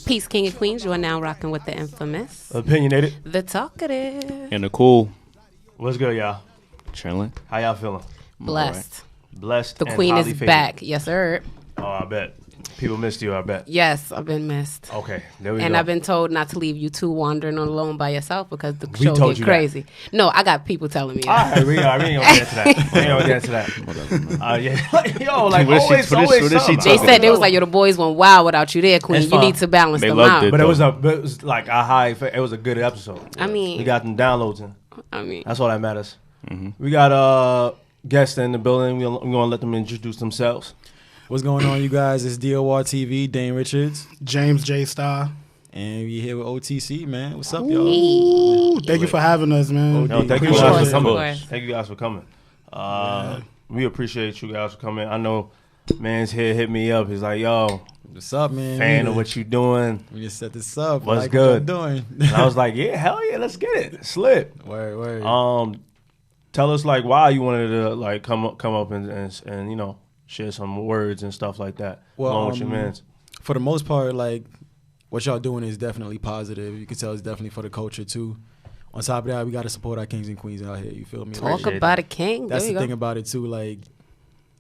Peace, King and Queens. You are now rocking with the infamous, opinionated, the talkative, and the cool. What's good, y'all? Chilling. How y'all feeling? blessed. Blessed. The and queen is highly favored. back. Yes, sir. Oh, I bet. People missed you, I bet. Yes, I've been missed. Okay, there we go. And I've been told not to leave you two wandering on alone by yourself because the We show told get you crazy. No, I got people telling me All that. right, we ain't gonna get into that. We ain't gonna get into that. Yeah. Yo, like, always something. They said they was like, yo, the boys went wild without you there, Queen. It's You fine. need to balance They them loved out. it. But it was like a high. It was a good episode. I mean, we got them downloads in. I mean, That's all that matters. Mm-hmm. We got guests in the building. We're gonna let them introduce themselves. What's going on, you guys? It's DOR TV, Dane Richards, James JStuy. and we here with O.T.C, man. What's up, y'all? Ooh, thank you for having us, man. No, thank you Of guys course, for coming. of course. Thank you guys for coming. We appreciate you guys for coming. I know man's here hit me up. He's like, yo, What's up, man? fan of what you doing. We just set this up. What's like good? What y'all doing? And I was like, yeah, hell yeah, let's get it. Slip. Word. Tell us like why you wanted to like come up and you know, share some words and stuff like that. Well, along with your mans. For the most part, like, what y'all doing is definitely positive. You can tell it's definitely for the culture, too. On top of that, we got to support our kings and queens out here. You feel me? talk Appreciate about a king. That's there you the go. thing about it, too. Like,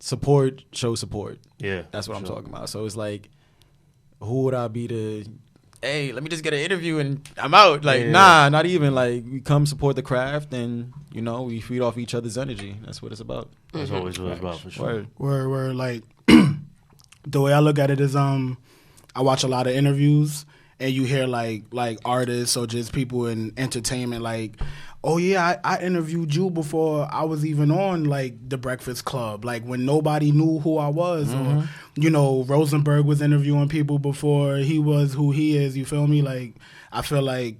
support, show support. Yeah. That's what I'm sure. talking about. So it's like, who would I be to, hey, let me just get an interview and I'm out. Like, Yeah. nah, not even. Like, we come support the craft and, you know, we feed off each other's energy. That's what it's about. That's always what it's about for sure. Word. We're like, the way I look at it is, I watch a lot of interviews and you hear like artists or just people in entertainment like, oh yeah, I interviewed you before I was even on like The Breakfast Club, like when nobody knew who I was, or you know, Rosenberg was interviewing people before he was who he is. You feel me? Like, I feel like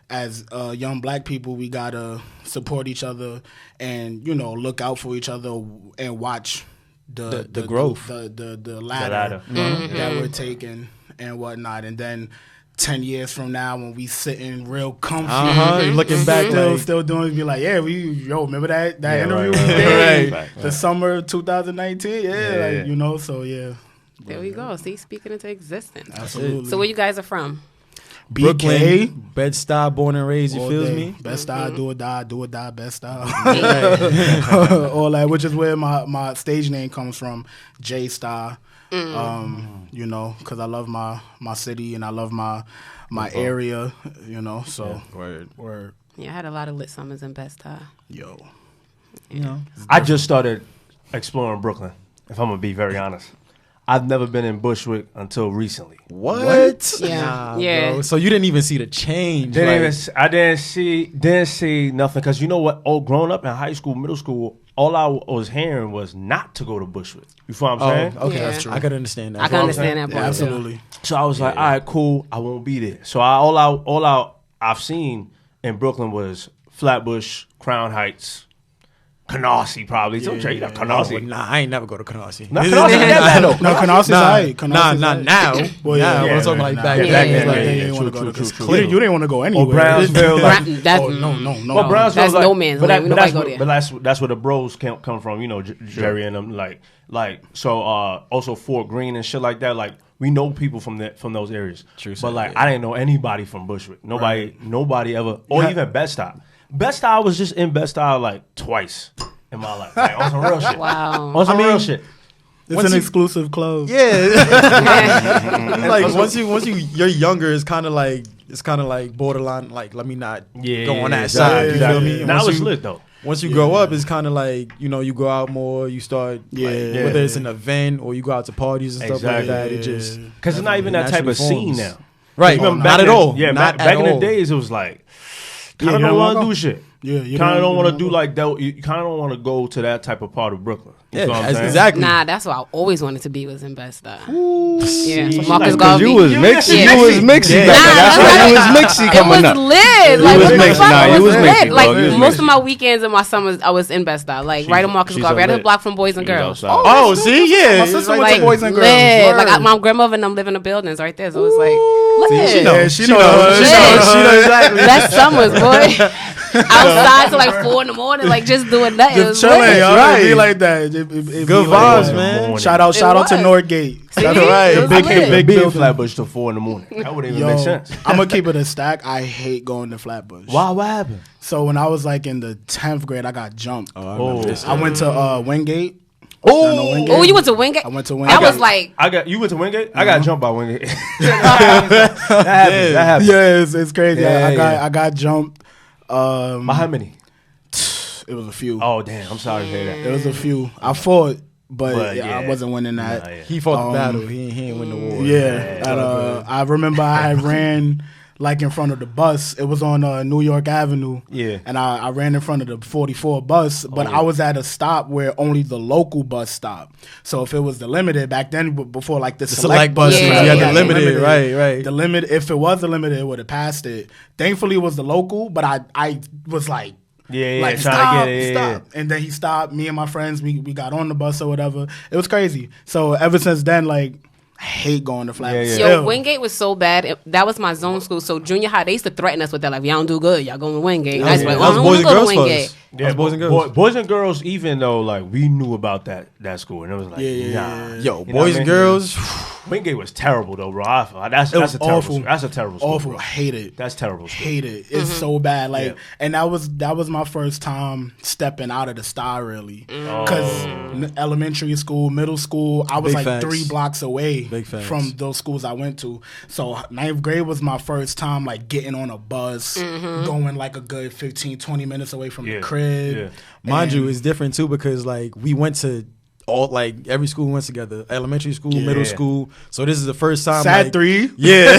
as young black people, we gotta support each other and, you know, look out for each other and watch the growth, the ladder, that we're taking and whatnot. And then 10 years from now, when we sitting real comfy, Looking back, still doing, be like, yeah, remember that interview we Right. did? The summer of 2019, like, you know, so yeah. There we go. See, speaking into existence. Absolutely. So where you guys are from? Brooklyn, BK, Bed-Stuy, born and raised, you all feels day. me? Best style, do or die, best style. All that, which is where my stage name comes from, JStuy. You know, because I love my city and I love my area, you know, so. Word. Yeah, I had a lot of lit summers in Best Time. Yo. You know, I just started exploring Brooklyn, if I'm gonna be very honest. I've never been in Bushwick until recently. what? Yeah. Nah, Yeah. bro. So you didn't even see the change. I didn't see nothing, because you know what? Growing up in high school, middle school, all I was hearing was not to go to Bushwick. You feel what I'm saying? Okay, Yeah. that's true. I could understand that. I can understand that Yeah, part. absolutely. So I was like, all right, cool. I won't be there. So I've seen in Brooklyn was Flatbush, Crown Heights, Canarsie probably. So you got Canarsie. Nah, I ain't never go to Canarsie. Not Canarsie ain't that bad though. No, Canassie's alright. Canassie's Nah, alright. now. Well, now, yeah, but I'm talking like back yeah, then. yeah, Like, yeah, you didn't want to go to true. You didn't want to go anywhere. Or Brownsville. That's, no. Well, Brownsville that's like, no man's but, land. but, Nobody that's go where, there. but that's where the bros come from, you know, Jerry and them, like so. Also Fort Greene and shit like that. Like, we know people from those areas. True, but so, like, yeah. I didn't know anybody from Bushwick. Nobody ever, or even Bed-Stuy. Bed-Stuy, I was just in Bed-Stuy like twice in my life, like, on some real shit. Wow. On some real shit. It's an exclusive club. Yeah. Like once you're younger, it's kind of like borderline. Like, let me not go on that side. You feel me? And Now once it's you- lit though. Once you grow up, it's kind of like, you know, you go out more, you start, whether it's an event or you go out to parties and stuff like that, it just, Because it's not even that type of naturally scene forms. now. Right, Remember not back at all. Yeah, Not back at in the all. days, it was like, I you don't don't want to wanna do shit. Yeah, you kind of don't want to do like that. You kind of don't want to go to that type of part of Brooklyn. You know what I'm saying? Exactly. Nah, that's what I always wanted to be was in Bed-Stuy. Yeah, See, Marcus like, Garvey. You was mixy. Yeah. You was mixy. Yeah. Back then. Nah, That's that's why you right. was mixy It coming was up. lit. You Like, was what the mixy. fuck? Nah, It you was was lit. mixy, Like, bro. You was most mixy. of my weekends and my summers, I was in Bed-Stuy. Like, right on Marcus she's Garvey. a Right on the lit. block from Boys and She was Girls. outside. Oh, see, yeah. My sister went Like, to Boys and Girls. lit. Like, Word. my grandmother and them live in the buildings right there. So it's like, lit. She knows. Yeah, She she knows. knows. She knows. She knows exactly. Best summers, boy. Outside till like 4 a.m, like just doing nothing. It was Just chilling, lit. yo. Right. It be like that. It be Good like vibes, that. man. Shout out It to was. Northgate. That's See? right. It was Big lit. hit, big Being building. Flatbush till 4 a.m. That wouldn't even make sense. I'm gonna keep it a stack. I hate going to Flatbush. Why? What happened? So when I was like in the 10th grade, I got jumped. Oh, I went to Wingate. Oh, you went to Wingate? I went to That Wingate. was like, You went to Wingate? I got jumped by Wingate. That happened. That happened. Yeah, it's crazy. Yeah, I got jumped. By how many? It was a few. Oh damn! I'm sorry to hear that. It was a few. I fought, but But, yeah, I yeah. wasn't winning that. Nah, yeah. He fought the battle. He ain't win the war. Yeah, and, I remember I had ran like in front of the bus. It was on New York Avenue. Yeah. and I ran in front of the 44 bus, but I was at a stop where only the local bus stopped. So if it was the limited back then, before like the select buses, Yeah. you had Yeah. the limited, right. The limit, if it was the limited, it would have passed it. Thankfully, it was the local, but I was like. Yeah, Like, trying stop, to get it. stop. And then he stopped. Me and my friends, we got on the bus or whatever. It was crazy. So ever since then, like, I hate going to Flatbush. Yeah. yo, Still. Wingate was so bad. That was my zone school. So junior high, they used to threaten us with that. Like, y'all don't do good. Y'all going to Wingate. I was like, That well, I was don't boys want and to go girls to Wingate. first. That was boys and girls. Boys and girls, even though like we knew about that school, and it was like, Yeah. nah. Yo, You know boys what I and mean? girls. Wingate was terrible though, bro. That's was a terrible. awful. That's a terrible school. Awful. Bro. I hate it. That's terrible. School. Hate it. It's so bad. Like, Yeah. and that was my first time stepping out of the star really, because elementary school, middle school, I was Big like facts. 3 blocks away Big facts. from those schools I went to. So 9th grade was my first time like getting on a bus, going like a good 15, 20 minutes away from Yeah. the crib. Yeah. Mind you, it's different too because like we went to all like every school went together, elementary school, middle school. So this is the first time. Sad like, 3. Yeah,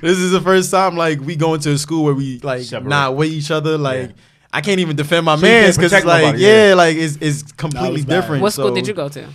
this is the first time like we go into a school where we like Separate. not with each other. Like Yeah. I can't even defend my So you mans can't because it's protect like nobody, yeah. like it's completely was bad. different. What school So, did you go to?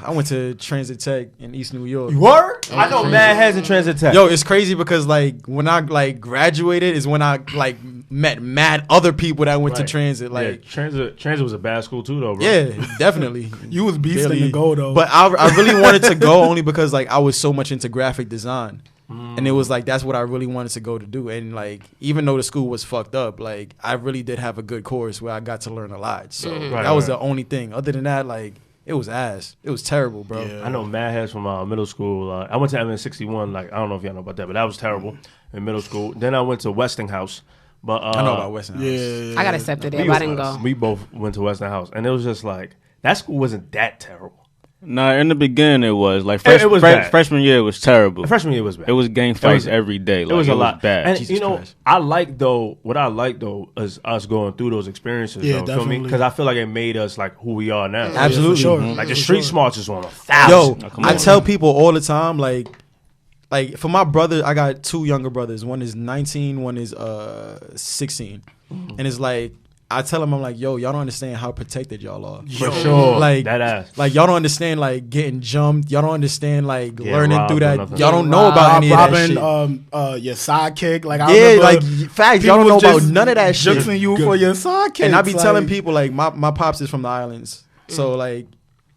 I went to Transit Tech in East New York. Word? I know Mad Heads and Transit Tech. Yo, it's crazy because like when I like graduated is when I like met mad other people that went to Right. Transit. Like Transit was a bad school too, though, bro. yeah, definitely. You was beasting Barely- to go though. But I really wanted to go only because like I was so much into graphic design. And it was like that's what I really wanted to go to do. And like even though the school was fucked up, like I really did have a good course where I got to learn a lot. So Right, that was right. the only thing. Other than that, like it was ass. It was terrible, bro. Yeah. I know Mad Heads from middle school. I went to MN61. Like I don't know if y'all know about that, but that was terrible in middle school. Then I went to Westinghouse. But I know about Western House. yeah, I got accepted there, we but I didn't go. We both went to Westinghouse, and it was just like that school wasn't that terrible. Nah, in the beginning it was like It was bad. freshman year it was terrible. Freshman year was bad. It was gang fights was- every day. Like, It was a lot. bad. And Jesus you know, Christ. what I like though is us going through those experiences. Yeah, though, feel me? definitely. Because I feel like it made us like who we are now. Absolutely. for sure. Like the For street sure. smarts is on a Yo, 1,000. come I on. tell people all the time, like for my brother, I got 2 younger brothers. One is 19, one is 16. And it's like I tell them, I'm like, yo, y'all don't understand how protected y'all are. For sure. Like that ass. Like y'all don't understand like getting jumped. Y'all don't understand like Getting learning robbed through or that. nothing. Y'all don't know about any of that shit. your sidekick. Like I Yeah, remember like facts. Y'all don't know people about just none of that shit. Judging you for your sidekick. And I be telling people like my pops is from the islands, so like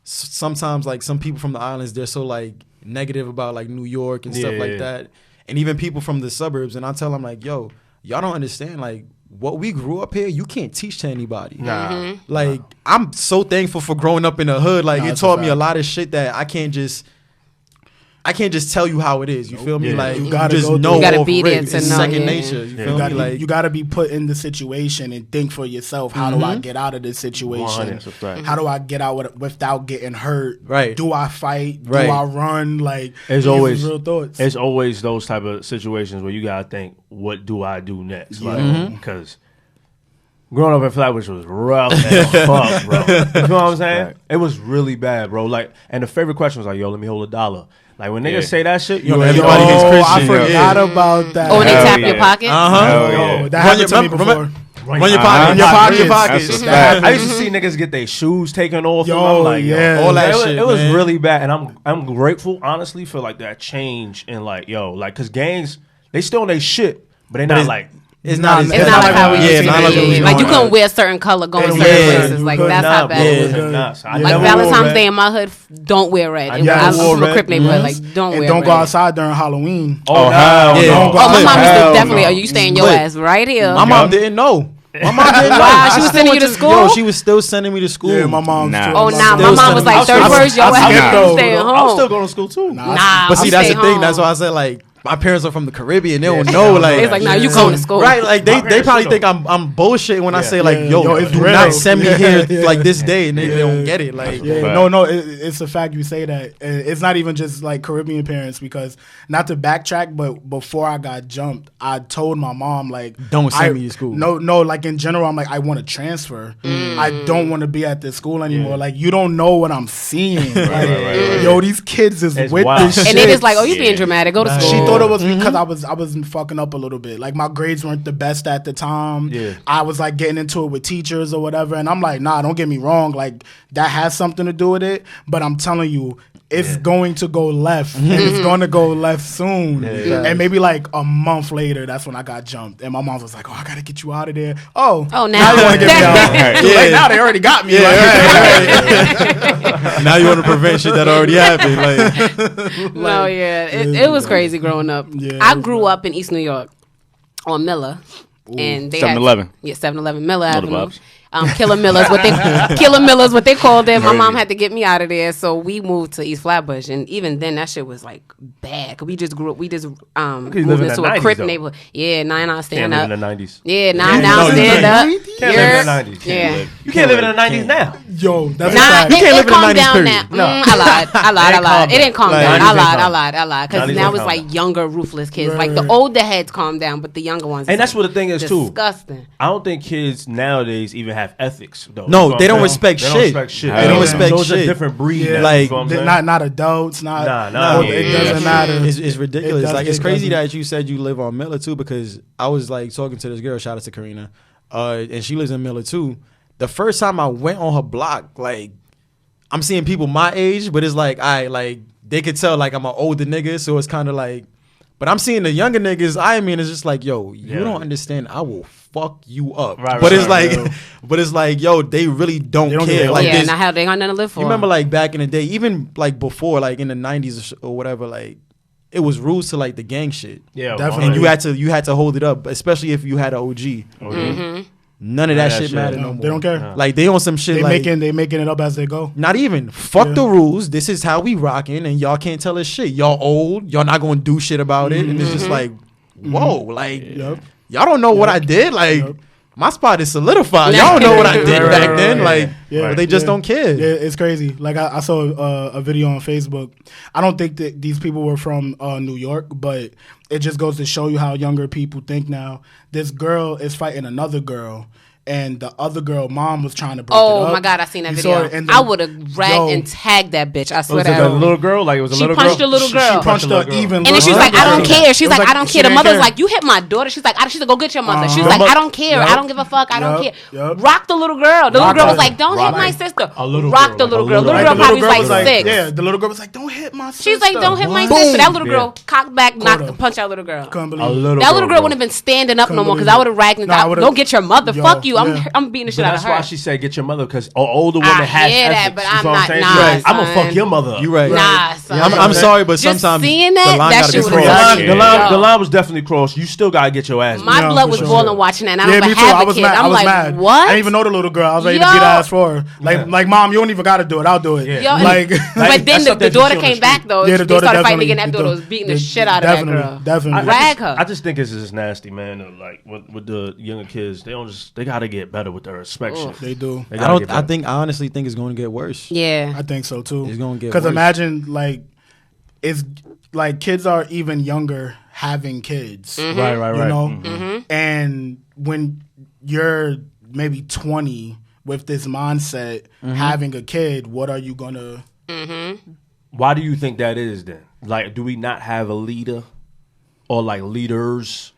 sometimes like some people from the islands they're so like negative about like New York and stuff Yeah, like yeah. that, and even people from the suburbs. And I tell them like, yo, y'all don't understand like what we grew up here. You can't teach to anybody. Nah. Like I'm so thankful for growing up in the hood. Like Nah, it that's a taught me a fact. lot of shit that I can't just tell you how it is. You feel me? Yeah. Like You you gotta just go know through it. You gotta off be there rip. to It's know, second yeah. nature. You Yeah. feel me? Like you got to be put in the situation and think for yourself. How do I get out of this situation? 100, that's a fact. How do I get out without getting hurt? Right. Do I fight? Right. Do I run? Like It's these always is real thoughts. It's always those type of situations where you gotta think, what do I do next? Like, because growing up in Flatbush was rough as fuck, bro. You know what I'm saying? Right. It was really bad, bro. Like, and the favorite question was like, "Yo, let me hold $1." Like when niggas Yeah. say that shit, Yo, you know, everybody everybody gets I Christian, yo. forgot about that. Oh, when they Hell tap yeah. your pocket? Uh-huh. Hell Oh, yeah. that happened to me Remember- before. Run your pockets. That's a fact. I used to see niggas get their shoes taken off. Yo, I'm like, yeah. yo, all that it shit, was man. really bad, and I'm grateful, honestly, for like that change in like, yo, like, cause gangs, they still on their shit, but they not like. It's not. It's not like how we used to not like be. what we Like you doing. couldn't wear a certain color going to Yeah. certain places. Like Could that's how not, bad bro. it was. Could not. So I Like never wore Valentine's red. Day in my hood, don't wear red. I'm never wore from a red. Crip neighborhood. Like don't And wear don't red. go outside during Halloween. Oh, hell Yeah. no. Don't go Oh, my mom used to Hell definitely. no. Oh, you stay in your Split. ass right here. My mom didn't know. My mom didn't know. Wow, I she was still sending went you to school? Yo, she was still sending me to school. Yeah, my mom's Nah. too. Oh, nah. My Still mom was like sending- 31st. Your I ass skipped you those. staying I'm home. still going to school too. Nah, But see, I'm that's the staying thing. home. That's why I said like my parents are from the Caribbean. They don't know like. It's like, nah, you going to school. Right, like My they parents probably too, think though. I'm bullshit when I say like, Yeah, yo, it's do real. not send me here Yeah. like this day, and they don't get it. Like, Yeah, Right. no, it's a fact you say that. It's not even just like Caribbean parents because not to backtrack, but before I got jumped, I told my mom like, Don't send me to school. No, like in general, I'm like, I want to transfer. I don't want to be at this school anymore. Yeah. Like you don't know what I'm seeing. Like, right. yo, these kids is It's with wild. this shit. And they just like, oh, you being dramatic. Go to She school. thought it was because I was fucking up a little bit. Like my grades weren't the best at the time. Yeah. I was like getting into it with teachers or whatever, and I'm like, nah, don't get me wrong. Like that has something to do with it, but I'm telling you, it's going to go left, and it's going to go left soon. Yeah. And maybe like a month later, that's when I got jumped, and my mom was like, oh, I gotta get you out of there. Oh, Oh, now now. you want to get me out? Too late. Now they already got me. Like, now you want to prevent shit that already happened. Like, No, yeah, it was crazy growing up. Yeah, I it was grew up in East New York on Miller, and they 7-Eleven. had 7-Eleven Miller Know the Avenue. vibes. Killer Miller's what they called it. My mom had to get me out of there, so we moved to East Flatbush, and even then that shit was like bad. 'Cause we just grew up. We just moved live in the into a 90s, Crip though. neighborhood. Yeah, 9 stand Can't live up. in the 90s. Yeah, 9 no, down you stand up. Can't live in the 90s. Yeah. You can't live in the 90s now. yo, that's a Nah, fact. it live in the calmed 90s down period. now. No. I lied. It didn't calm Like, down. 90s I ain't calm. lied. Because 90s now ain't it's calm like down. younger, ruthless kids. Like the Right. older heads calm down, but the younger ones. And that's what the thing is, too. Disgusting. I don't think kids nowadays even have ethics, though. No, You know they what don't I'm respect saying? shit. They don't respect shit. They don't respect Those are shit. different breeds. Yeah, now, like, you know what I'm They're saying? not adults, not Nah, it yeah, doesn't yeah. matter. it's ridiculous. It Like, it's does- it crazy doesn't. that you said you live on Miller too, because I was like talking to this girl. Shout out to Karina, and she lives in Miller too. The first time I went on her block, like, I'm seeing people my age, but it's like like they could tell like I'm an older nigga, so it's kind of like. But I'm seeing the younger niggas. I mean, it's just like, yo, you Yeah. don't understand. I will fuck you up. Right, but right, it's right, like, but it's like, yo, they really don't, They don't give care. a Like, yeah, this, now how they got nothing to live for. you remember like back in the day, even like before, like in the 90s or whatever, like it was rules to like the gang shit. Yeah, Definitely. And you had to hold it up, especially if you had an OG. None of that that shit shit. mattered No, no more. they don't care. Like they on some shit They like making it up as they go. not even fuck Yeah. the rules. This is how we rocking, and y'all can't tell us shit. Y'all old. Y'all not gonna do shit about it. And it's just like, whoa, like Yep. y'all don't know what I did. Like Yep. my spot is solidified. Y'all don't know what I did Right, back right, then. right. Like, Yeah. but they just Yeah. don't care. Yeah, it's crazy. Like I saw a video on Facebook. I don't think that these people were from New York, but it just goes to show you how younger people think now. This girl is fighting another girl, and the other girl mom was trying to break it Oh up. my god, I seen that You video. saw it, and I then- would have ragged Yo. and tagged that bitch. I swear Was to it a God. little girl? Like, it was a She little punched girl? a little girl. She punched little her girl. even. And then she's little like, I don't girl. care. She's It was like, I don't she care. The didn't mother's care. like, you hit my daughter. She's like, she's like, go get your mother. She's Uh-huh. like, Mother- I don't care. Yup. I don't give a fuck. I don't care. Yup. Rock the little girl. The little Rock girl her. was like, don't hit Rock my her. sister. A little Rock girl, the like little a girl. little Little girl. girl probably was was like 6. yeah, the little girl was like, don't hit my sister. She's like, don't hit my Boom. sister. That little girl Yeah. cocked back, Caught her. punch that little girl. Couldn't A believe it. little That little girl bro. wouldn't have been standing up no Couldn't more because believe I would have ragged and Nah, I would've- go get your mother. Yo, Fuck you. yeah. I'm beating the shit But out of that's why her. she said get your mother, because an older woman I has hear that, ethics. but You I'm know what not- saying? nah, She's like, I'm gonna son. fuck your mother up. You right. Nah, son. I'm sorry, but Just sometimes seeing the that, line that gotta shit be was The crossed. done. line, the Yo. line was definitely crossed. You still gotta get your ass. My beat. blood for was sure. boiling watching that. And I don't me even too. have I a was kid. mad. I I'm was like, mad. what? I didn't even know the little girl. I was ready to Yo. beat her ass for her. Yeah. Like, mom, you don't even got to do it. I'll do it. Yeah. Yo, Like, but that's then the something that you daughter see on the came back street. though. Yeah, the They daughter started fighting definitely- again. That daughter was beating the shit out of that girl. Definitely. Rag her. I just think it's just nasty, man. Like with the younger kids, they gotta get better with their respect shit. They do. They I gotta don't. get I better. honestly think it's going to get worse. Yeah. I think so too. It's gonna get Because worse. imagine like it's like kids are even younger having kids. Mm-hmm. Right. You know, Mhm. and when you're maybe 20 with this mindset, Mm-hmm. having a kid, what are you gonna? Why do you think that is then? Like, do we not have a leader or like leaders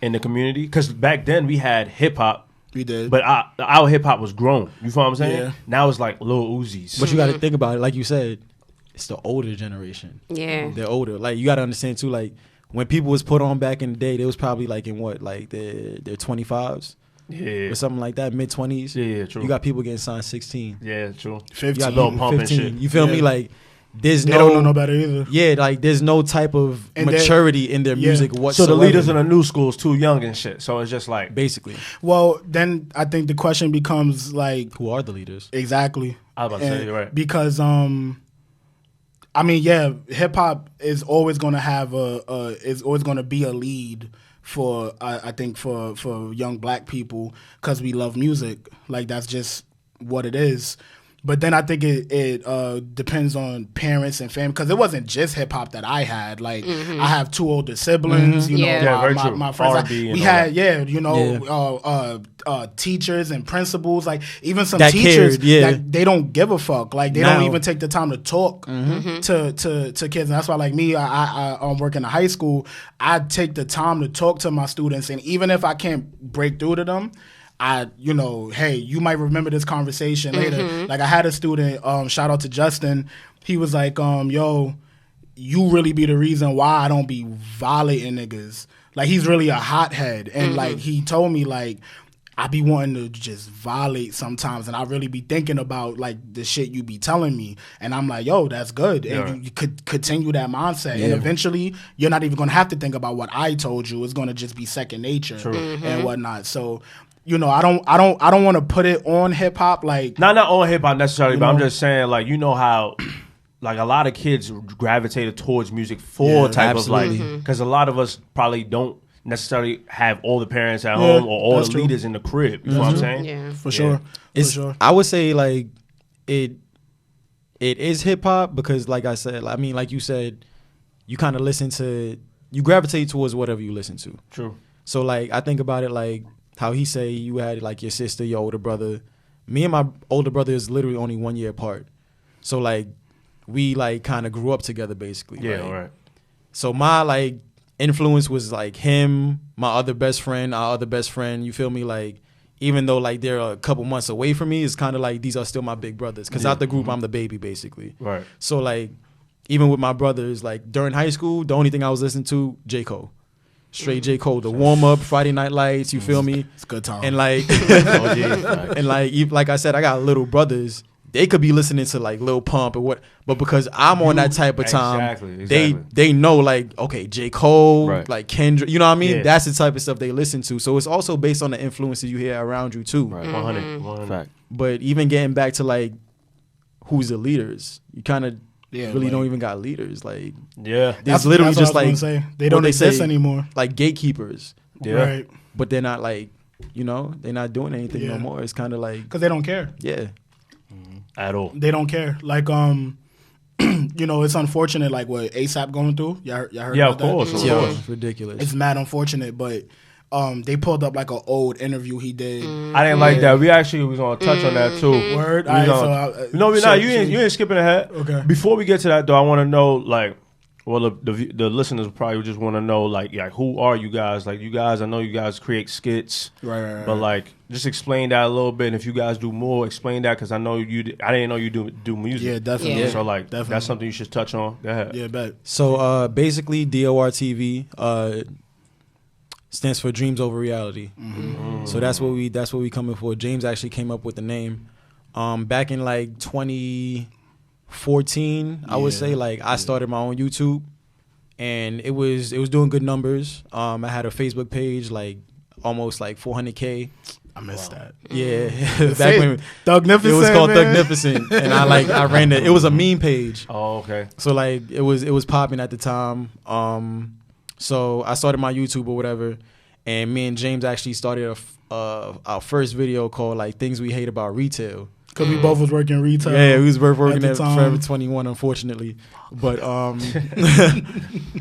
in the community? Because back then we had hip hop We did. But our hip hop was grown. You feel what I'm saying? Yeah. Now it's like Lil Uzis. But you got to think about it. Like you said, it's the older generation. Yeah. They're older. Like, you got to understand, too, like, when people was put on back in the day, they was probably, like, in what? Like, their 25s? Yeah. Or something like that, mid-20s? Yeah, true. You got people getting signed 16. Yeah, true. 15. You got Lil Pump and 15. shit. You feel me? Yeah. Like, there's They no... don't know no better either. Yeah, like, there's no type of And maturity in their yeah. music So whatsoever. the leaders in the new school is too young and shit. So it's just like, Basically. Well, then I think the question becomes like, Who are the leaders? exactly. I was about to say, you're right. Because I mean, yeah, hip hop is always going to have is always going to be a lead for I think for young black people because we love music. Like that's just what it is. But then I think it depends on parents and family because it wasn't just hip hop that I had. Like I have 2 older siblings, you know, Yeah. Yeah, very true. my friends. R&B and We all had, that. you know, teachers and principals, like even some That teachers cared, yeah. that they don't give a fuck. Like they Now. don't even take the time to talk to kids. And that's why, like me, I work in a high school. I take the time to talk to my students, and even if I can't break through to them. Hey, you might remember this conversation later. Like I had a student, shout out to Justin. He was like, yo, you really be the reason why I don't be violating niggas. Like he's really a hothead. And like he told me like, I be wanting to just violate sometimes, and I really be thinking about like the shit you be telling me, and I'm like, yo, that's good, and you could continue that mindset, and eventually you're not even gonna have to think about what I told you. It's gonna just be second nature and whatnot. So. You know, I don't want to put it on hip hop like not on hip hop necessarily, but know? I'm just saying like you know how like a lot of kids gravitated towards music for type absolutely. of like because a lot of us probably don't necessarily have all the parents at home or all that's the true. leaders in the crib. You know what I'm saying? Yeah. for sure. It's, For sure. I would say like it is hip hop because like I said, I mean like you said, you kind of you gravitate towards whatever you listen to. True. So like I think about it like how he say you had like your sister, your older brother. Me and my older brother is literally only 1 year apart. So like we like kind of grew up together basically. Yeah, like, right. So my like influence was like him, my other best friend, our other best friend. You feel me? Like even though like they're a couple months away from me, it's kind of like these are still my big brothers. Because out the group, I'm the baby basically. Right. So like even with my brothers, like during high school, the only thing I was listening to J. Cole. Straight J. Cole, the warm up, Friday Night Lights, you feel me? It's a good time. And like Oh, yeah. and like I said, I got little brothers. They could be listening to like Lil Pump or what, but because I'm on that type of time, Exactly. they know like okay, J. Cole, Right. like Kendrick, you know what I mean? Yeah. That's the type of stuff they listen to. So it's also based on the influences you hear around you too. Right. 100. Fact. But even getting back to like who's the leaders, you kind of really like- don't even got leaders. Like Yeah. there's literally that's just what I like was gonna say. They what don't they exist say, anymore. like gatekeepers, Yeah. Right. but they're not like they're not doing anything no Yeah. more. It's kind of like Because they don't care. yeah. At all. They don't care. Like it's unfortunate like what ASAP going through. Y'all heard Yeah, about of that? course. Of Yo, course. it's ridiculous. It's mad unfortunate, but they pulled up like an old interview he did. I didn't like that. We actually was gonna touch on that too. Word. We was All gonna- right, no, we're shit, not. You shit. ain't skipping ahead. Okay. Before we get to that though, I want to know like, well, the listeners probably just want to know like who are you guys? Like you guys, I know you guys create skits, Right. but like just explain that a little bit. And if you guys do more, explain that because I know you. I didn't know you do music. Yeah, definitely. Yeah. So like Definitely. that's something you should touch on. Go ahead. Yeah, bet. So basically, DORTV stands for Dreams Over Reality. So that's what we coming for. James actually came up with the name back in like 2014. I would say like I started my own YouTube, and it was doing good numbers. I had a Facebook page like almost like 400K. I missed that. Yeah, back when Thugnificent, it was called man. Thugnificent, and I ran it. It was a meme page. Oh, okay. So like it was popping at the time. So I started my YouTube or whatever, and me and James actually started our first video called like Things We Hate About Retail. Because we both was working retail. Yeah, we was both working at at the time. Forever 21, unfortunately. But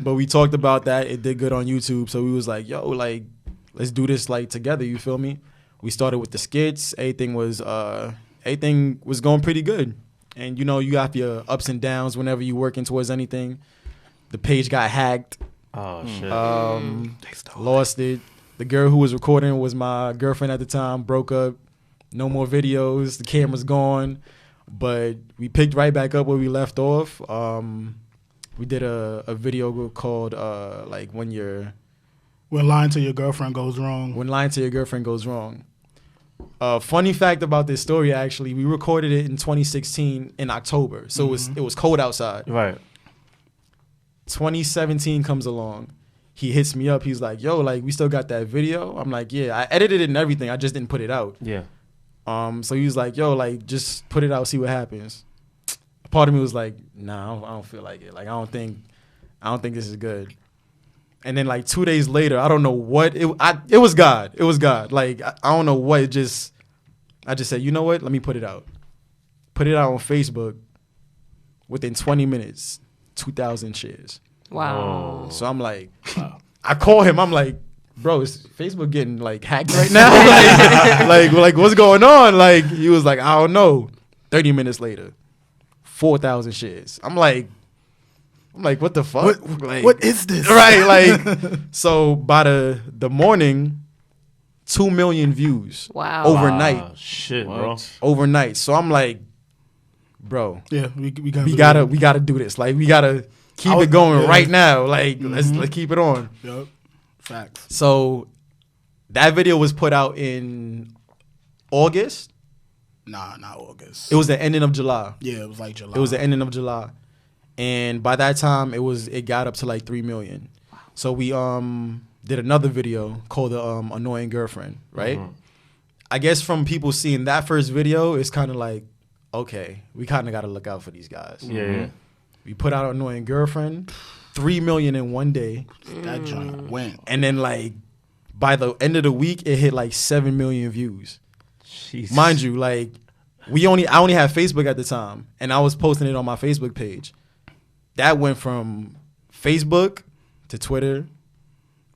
but we talked about that. It did good on YouTube, so we was like, yo, like let's do this like together. You feel me? We started with the skits. Everything was going pretty good. And you have your ups and downs whenever you working towards anything. The page got hacked. Oh shit. Lost it. The girl who was recording was my girlfriend at the time. Broke up. No more videos. The camera's gone. But we picked right back up where we left off. We did a video called like when lying to your girlfriend goes wrong. When lying to your girlfriend goes wrong. Funny fact about this story, actually, we recorded it in 2016 in October. So it was cold outside. Right. 2017 comes along. He hits me up. He's like, yo, like, we still got that video? I'm like, yeah, I edited it and everything. I just didn't put it out. Yeah. So he was like, yo, like, just put it out, see what happens. Part of me was like, nah, I don't feel like it. Like, I don't think this is good. And then like 2 days later, I don't know what it was God. It was God. Like, I don't know what. I just said, you know what? Let me put it out. Put it out on Facebook. Within 20 minutes, 2,000 shares. Wow. So I'm like, I call him. I'm like, bro, is Facebook getting like hacked right now? like what's going on? Like, he was like, I don't know. 30 minutes later, 4,000 shares. I'm like, what the fuck? What is this? Right, like, so by the morning, 2 million views. Wow. Overnight. Shit, bro. Overnight. So I'm like, bro, Yeah, we gotta do this. Like, we gotta keep it going right now. Like, let's keep it on. Yep. Facts. So that video was put out in August. Nah, not August. It was the ending of July. Yeah, it was like July. It was the ending of July. And by that time it got up to like 3 million. So we did another video called the Annoying Girlfriend, right? Mm-hmm. I guess from people seeing that first video, it's kind of like, okay, we kind of got to look out for these guys. Yeah. We put out Annoying Girlfriend, 3 million in one day. That joint went. And then like by the end of the week, it hit like 7 million views. Jesus. Mind you, like I only had Facebook at the time, and I was posting it on my Facebook page. That went from Facebook to Twitter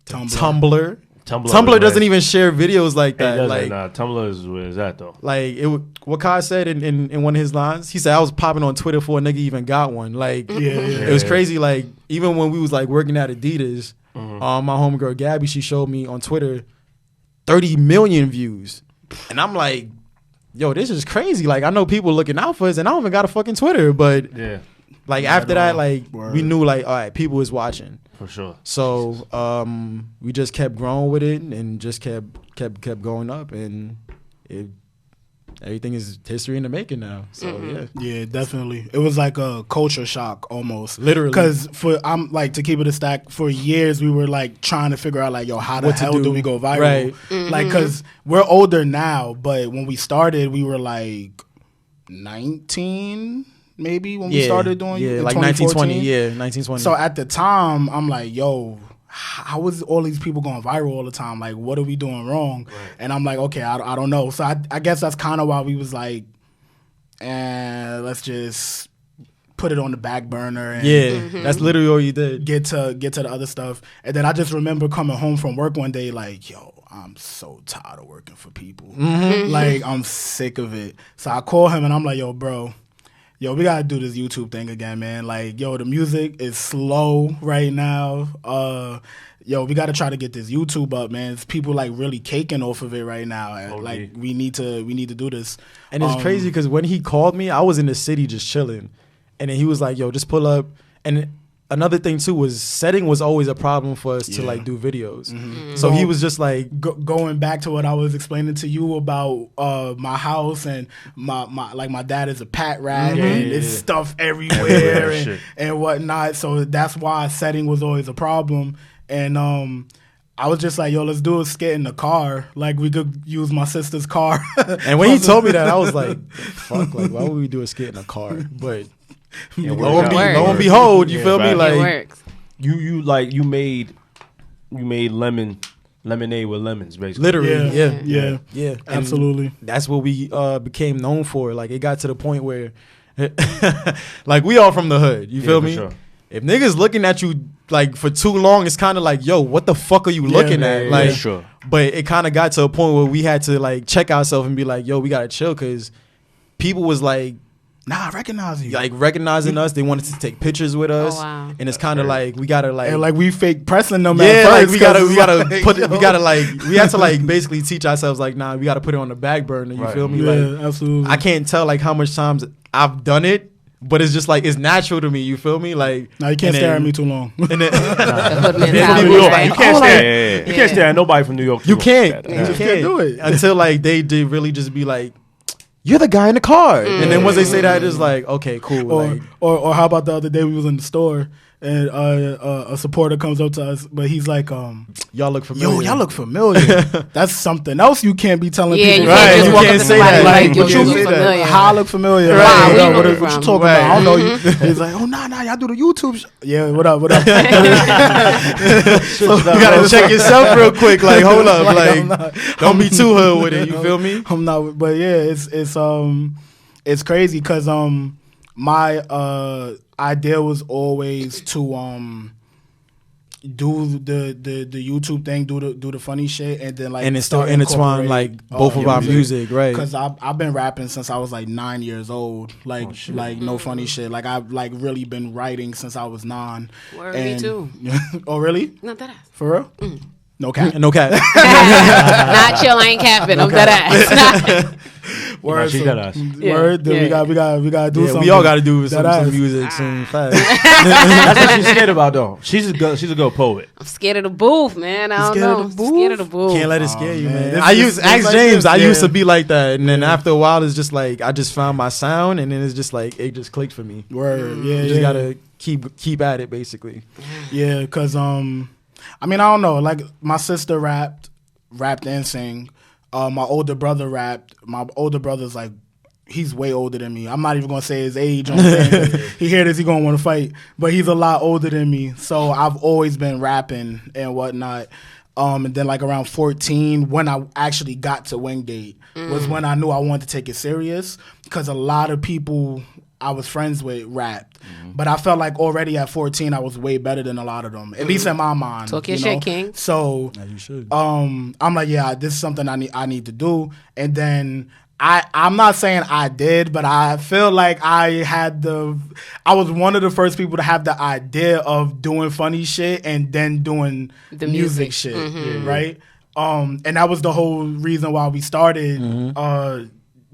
to Tumblr. Tumblr doesn't even share videos like that. Like, nah, Tumblr is where it's at though. Like what Kai said in one of his lines, he said I was popping on Twitter before a nigga even got one. Like it was crazy. Like even when we was like working at Adidas, my homegirl Gabby, she showed me on Twitter 30 million views, and I'm like, yo, this is crazy. Like I know people looking out for us, and I don't even got a fucking Twitter, but yeah. Like after that, like we knew like, all right, people was watching. For sure. So we just kept growing with it and just kept going up, and everything is history in the making now. So yeah, definitely. It was like a culture shock almost, literally. Because I'm like, to keep it a stack, for years we were like trying to figure out like, yo, how the hell do we go viral? Right. Like, because we're older now, but when we started, we were like 19. Maybe when we started doing like 1920, 1920. So at the time, I'm like, yo, how is all these people going viral all the time? Like, what are we doing wrong? Right. And I'm like, okay, I don't know. So I guess that's kind of why we was like, let's just put it on the back burner. And that's literally all you did. Get to the other stuff. And then I just remember coming home from work one day like, yo, I'm so tired of working for people. Like, I'm sick of it. So I call him and I'm like, yo, bro, we gotta do this YouTube thing again, man. Like, yo, the music is slow right now. We gotta try to get this YouTube up, man. It's people like really caking off of it right now. Okay. Like, we need to do this. And it's crazy because when he called me, I was in the city just chilling, and then he was like, yo, just pull up. And another thing too was setting was always a problem for us to like do videos. So he was just like going back to what I was explaining to you about my house, and my dad is a pat rat and it's stuff everywhere and whatnot. So that's why setting was always a problem. And I was just like, yo, let's do a skit in the car. Like, we could use my sister's car. And when he told me that, I was like, fuck, like, why would we do a skit in a car? But lo and behold, you feel me? Like, it works. You made lemonade with lemons, basically. Literally, yeah, absolutely. That's what we became known for. Like, it got to the point where, like, we all from the hood. You feel me? Sure. If niggas looking at you like for too long, it's kind of like, yo, what the fuck are you looking at? Like, sure. But it kind of got to a point where we had to like check ourselves and be like, yo, we gotta chill, because people was like Nah, I recognize you. Like recognizing us, they wanted to take pictures with us, wow. and it's kind of like we gotta like, and like we fake pressing them. yeah, at like first we gotta 'cause we gotta it's like, put it, we yo. gotta like we have to like basically teach ourselves like, nah, we gotta put it on the back burner. You Right. feel me? Yeah, Like absolutely. I can't tell like how much times I've done it, but it's just like it's natural to me. You feel me? Like Now you can't and stare then- at me too long. And then, The hood New mentality, York, right? you can't Oh, stare. yeah. You can't stare at nobody from New York. you can't, Yeah. you can't can't do it. until like they did really just be like, you're the guy in the car, and then once they say that, it's like, okay, cool. Like, Or how about the other day we was in the store and a supporter comes up to us, but he's like, y'all look familiar. yo, y'all look familiar. That's something else you can't be telling Yeah, people. you Right, can't just you walk can't up to say somebody that. like, You yo, you can't look say that. familiar. How I look familiar. Right, Right. where Yo, you what coming you from? talking Right. about? I don't know you. He's like, oh, nah, y'all do the YouTube. Yeah, what up? You gotta check yourself real quick. Like, hold up, I'm like, not- don't be too hood with it. You feel me? I'm not, but yeah, it's crazy because my idea was always to do the YouTube thing, do the funny shit, and then like And it's still start intertwined incorporating, like both of our music, right? Because I've been rapping since I was like 9 years old, like no funny shit. Like I've like really been writing since I was 9. Word, me too. Oh really? Not that ass. For real? No cap. No cap. Not chill. I ain't capping. I'm that ass. Word. she so- got us. Word. Then Yeah. we got to do Yeah, something. we all got to do That some ass. music soon. Fast. That's what she's scared about, though. She's a good poet. I'm scared of the booth, man. I don't scared of know. the booth? Scared of the booth. Can't let it scare you, man. man. This- I this- use this ask like James. this, I used yeah. to be like that, and then after a while, it's just like I just found my sound, and then it's just like it just clicked for me. Word. Yeah. You just yeah. gotta keep at it, basically. Yeah, because I mean, I don't know. Like my sister rapped and sang. My older brother rapped. My older brother's like, he's way older than me. I'm not even gonna say his age. On he hear this, he gonna want to fight. But he's a lot older than me, so I've always been rapping and whatnot. And then like around 14, when I actually got to Wingate, was when I knew I wanted to take it serious, because a lot of people I was friends with rapped. But I felt like already at 14 I was way better than a lot of them, at least in my mind. Talk your you know? shit, King. So You should. I'm like, yeah, this is something I need to do. And then I'm not saying I did, but I feel like I was one of the first people to have the idea of doing funny shit and then doing The music music. shit, right? And that was the whole reason why we started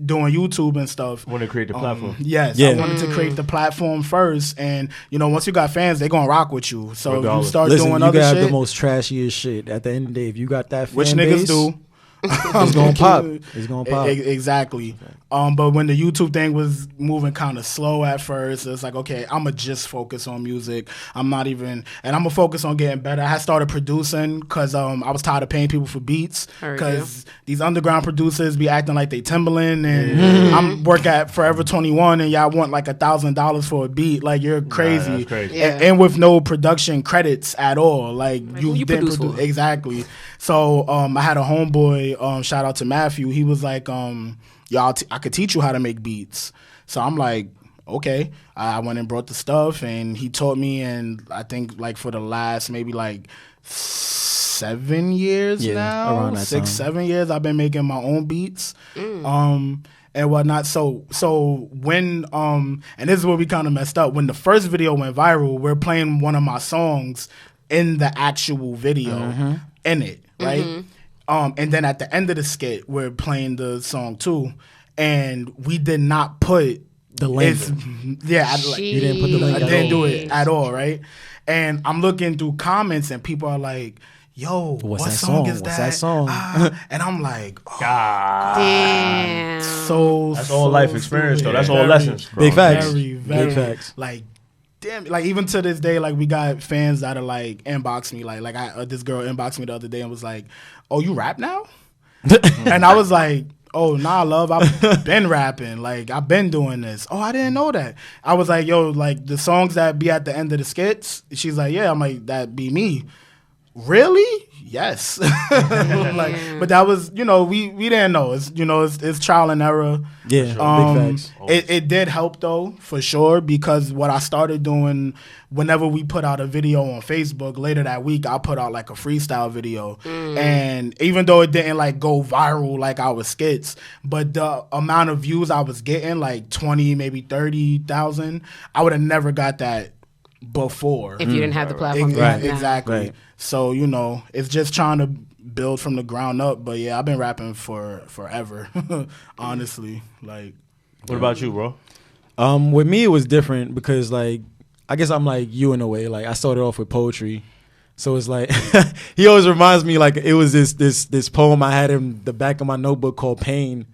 doing YouTube and stuff. Want to create the platform. Yes, Yeah. I wanted to create the platform first, and once you got fans, they're gonna rock with you. So if you Regardless. start Listen, doing you other got shit, the most trashiest shit. At the end of the day, if you got that fan which niggas base, do. it's gonna pop. It's gonna pop. Exactly. But when the YouTube thing was moving kind of slow at first, it's like, okay, I'm going to just focus on music. I'm going to focus on getting better. I had started producing because I was tired of paying people for beats, because these underground producers be acting like they Timberland, and I'm work at Forever 21 and y'all want like $1,000 for a beat. Like, you're crazy. that's crazy. Yeah. And with no production credits at all. Like who you didn't produce for? Exactly. So I had a homeboy, shout out to Matthew. He was like, y'all, I could teach you how to make beats. So I'm like, okay. I went and brought the stuff, and he taught me. And I think like for the last maybe like 7 years now, around that 6, time. 7 years, I've been making my own beats. And whatnot. So when and this is where we kind of messed up. When the first video went viral, we're playing one of my songs in the actual video in it, right? And then at the end of the skit, we're playing the song too, and we did not put The link. You didn't put the link I at didn't all. do it at all, right? And I'm looking through comments, and people are like, yo, What's what that song song? is What's that? that song? And I'm like, oh, Damn. so That's all life experience, though. That's all very- lessons. Bro. Big facts. very, Big facts. like, damn, like even to this day, like we got fans that are like inbox me, like this girl inboxed me the other day and was like, "Oh, you rap now?" And I was like, "Oh, nah, love, I've been rapping, like I've been doing this." "Oh, I didn't know that." I was like, "Yo, like the songs that be at the end of the skits." She's like, "Yeah." I'm like, "That be me." Really? Yes. Like, but that was, you know, we didn't know. It's, you know, it's trial and error. Yeah, big facts. It did help though, for sure, because what I started doing whenever we put out a video on Facebook, later that week I put out like a freestyle video. And even though it didn't like go viral like our skits, but the amount of views I was getting, like 20, maybe 30,000, I would have never got that before. If you didn't have the platform. Exactly. Right. So, you know, it's just trying to build from the ground up. But yeah, I've been rapping for forever, honestly. Like, What about you, bro? With me, it was different because, like, I guess I'm like you in a way. Like, I started off with poetry. So it's like, he always reminds me, like, it was this poem I had in the back of my notebook called Pain.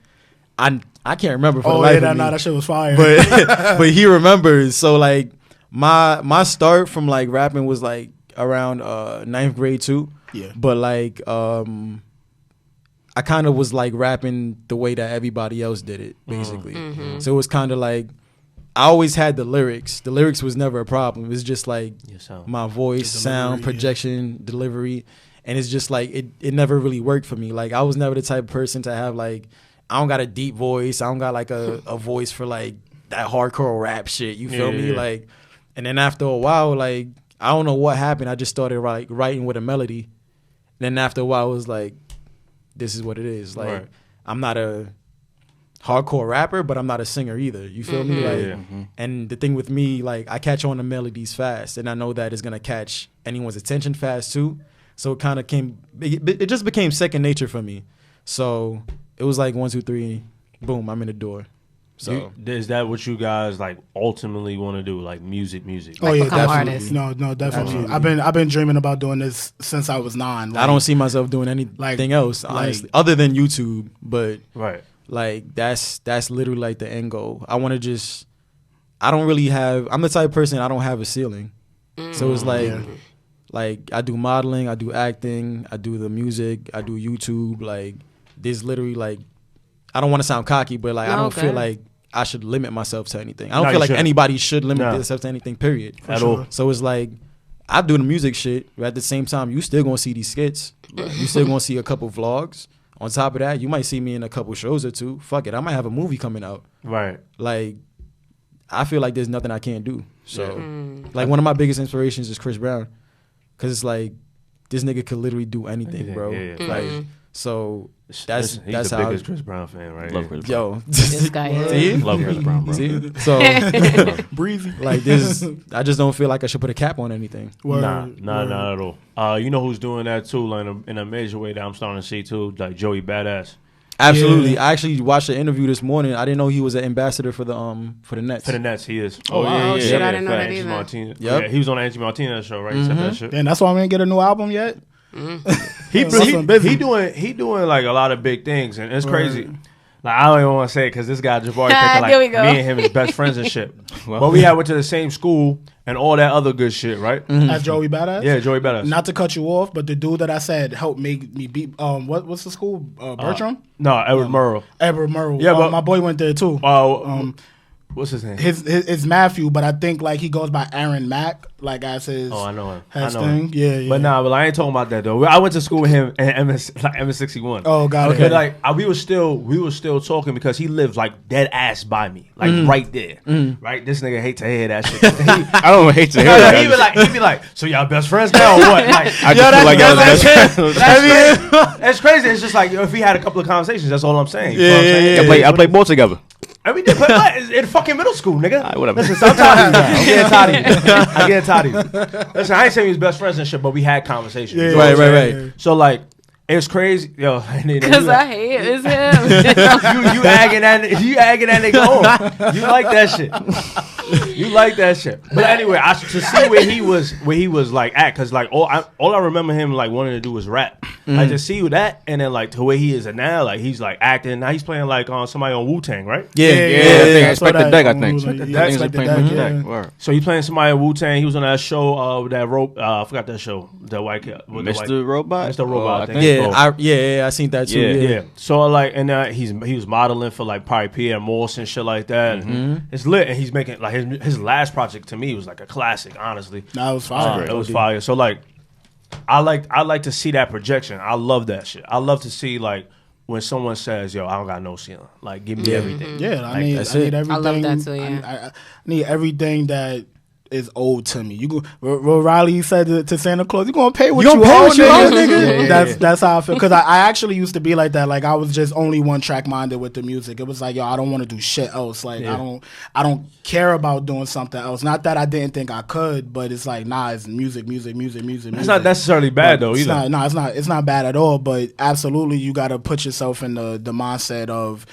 I can't remember for the life of me. That shit was fire. But he remembers. So, like, my start from, like, rapping was, like, around 9th grade too. Yeah. But, like, I kind of was, like, rapping the way that everybody else did it, basically. So it was kind of like, I always had the lyrics. The lyrics was never a problem. It was just like my voice, sound, projection, delivery. And it's just like, it never really worked for me. Like, I was never the type of person to have, like, I don't got a deep voice. I don't got like a voice for like that hardcore rap shit. You feel me? Like, and then after a while, like, I don't know what happened. I just started like writing with a melody. Then after a while, it was like, this is what it is. Like, I'm not a hardcore rapper, but I'm not a singer either. You feel me? Like, and the thing with me, like, I catch on the melodies fast, and I know that it's gonna catch anyone's attention fast too. So it kind of it just became second nature for me. So it was like 1, 2, 3, boom, I'm in the door. So is that what you guys like ultimately want to do? Like music? Oh yeah, become definitely. artists. No, definitely. I've been dreaming about doing this since I was 9. Like, I don't see myself doing anything else, honestly, other than YouTube. But like that's literally like the end goal. I want to just. I'm the type of person, I don't have a ceiling. So it's like. Like, I do modeling, I do acting, I do the music, I do YouTube. Like, there's literally, like, I don't want to sound cocky, but, like, I don't feel like I should limit myself to anything. I don't feel like anybody should limit themselves to anything, period. At all. So it's like, I do the music shit, but at the same time, you still going to see these skits. You still going to see a couple vlogs. On top of that, you might see me in a couple shows or two. Fuck it, I might have a movie coming out. Right. Like, I feel like there's nothing I can't do. So, like, one of my biggest inspirations is Chris Brown. Cause it's like, this nigga could literally do anything, bro. Like, so that's the how. biggest Chris Brown fan, right? Love Chris Brown. Yo, This guy is. Love Chris Brown, bro. See? So breezy. like this, I just don't feel like I should put a cap on anything. Not at all. You know who's doing that too, like in a major way that I'm starting to see too, like Joey Badass. Absolutely. Yeah. I actually watched the interview this morning. I didn't know he was an ambassador for the Nets. For the Nets, he is. Oh, wow. Shit, I didn't know that Angie either. Martinez. Yep. Yeah, he was on the Angie Martinez show, right? He said that shit. And that's why I didn't get a new album yet. He busy. doing like a lot of big things, and it's crazy. Like, I don't even want to say it because this guy Jabari thinking There we like go. me and him is best friends and shit. But we went to the same school and all that other good shit, right? As Joey Badass. Yeah, Joey Badass. Not to cut you off, but the dude that I said helped make me beat. What's the school? Bertram. No, Edward Murrow. Edward Murrow. Yeah, but my boy went there too. What's his name? It's Matthew, but I think like he goes by Aaron Mack, like as his. Oh, I know him. His thing. Yeah. But but I ain't talking about that though. I went to school with him in MS61. Oh, got it. But like we were still talking because he lived like dead ass by me, like right there. Right, this nigga hate to hear that shit. I don't hate to hear that. He'd be like, so y'all best friends now or what? Like, I just feel like y'all was best friends. That's crazy. It's just like if we had a couple of conversations, that's all I'm saying. You know what I'm saying? I played ball together. And we did, but in fucking middle school, nigga. Alright, whatever. Listen, I'm tired of you. I'm getting tired of you. Listen, I ain't saying we was best friends and shit, but we had conversations. Yeah, You know what I'm right. saying? So like, it's crazy, yo. Because I hate it. It's him. you agging that nigga on. You like that shit. You like that shit. But anyway, to see where he was like at, cause like all I remember him like wanting to do was rap. Like to see that, and then like to where he is now, like he's like acting. Now he's playing like somebody on Wu-Tang, right? Yeah. Expected Deck, I think. Yeah. So he playing somebody on Wu-Tang. He was on that show with that rope. I forgot that show. The white kid, Mr. Robot. Mr. Robot. I think. I seen that too. Yeah. So like, and he was modeling for like probably Pierre Morse and shit like that. It's lit, and he's making like his last project to me was like a classic. Honestly, That was fire. it was fire. So like, I like to see that projection. I love that shit. I love to see like when someone says, "Yo, I don't got no ceiling. Like, give me everything." Yeah, I Like, need everything. I love that too. Yeah. I need everything that is owed to me. You go, what Riley said to Santa Claus, you gonna pay what you owe, nigga. That's how I feel. Because I actually used to be like that. Like I was just only one track minded with the music. It was like, yo, I don't want to do shit else. Like I don't care about doing something else. Not that I didn't think I could, but it's like, nah, it's music. It's not necessarily bad though either. It's not bad at all. But absolutely, you got to put yourself in the mindset of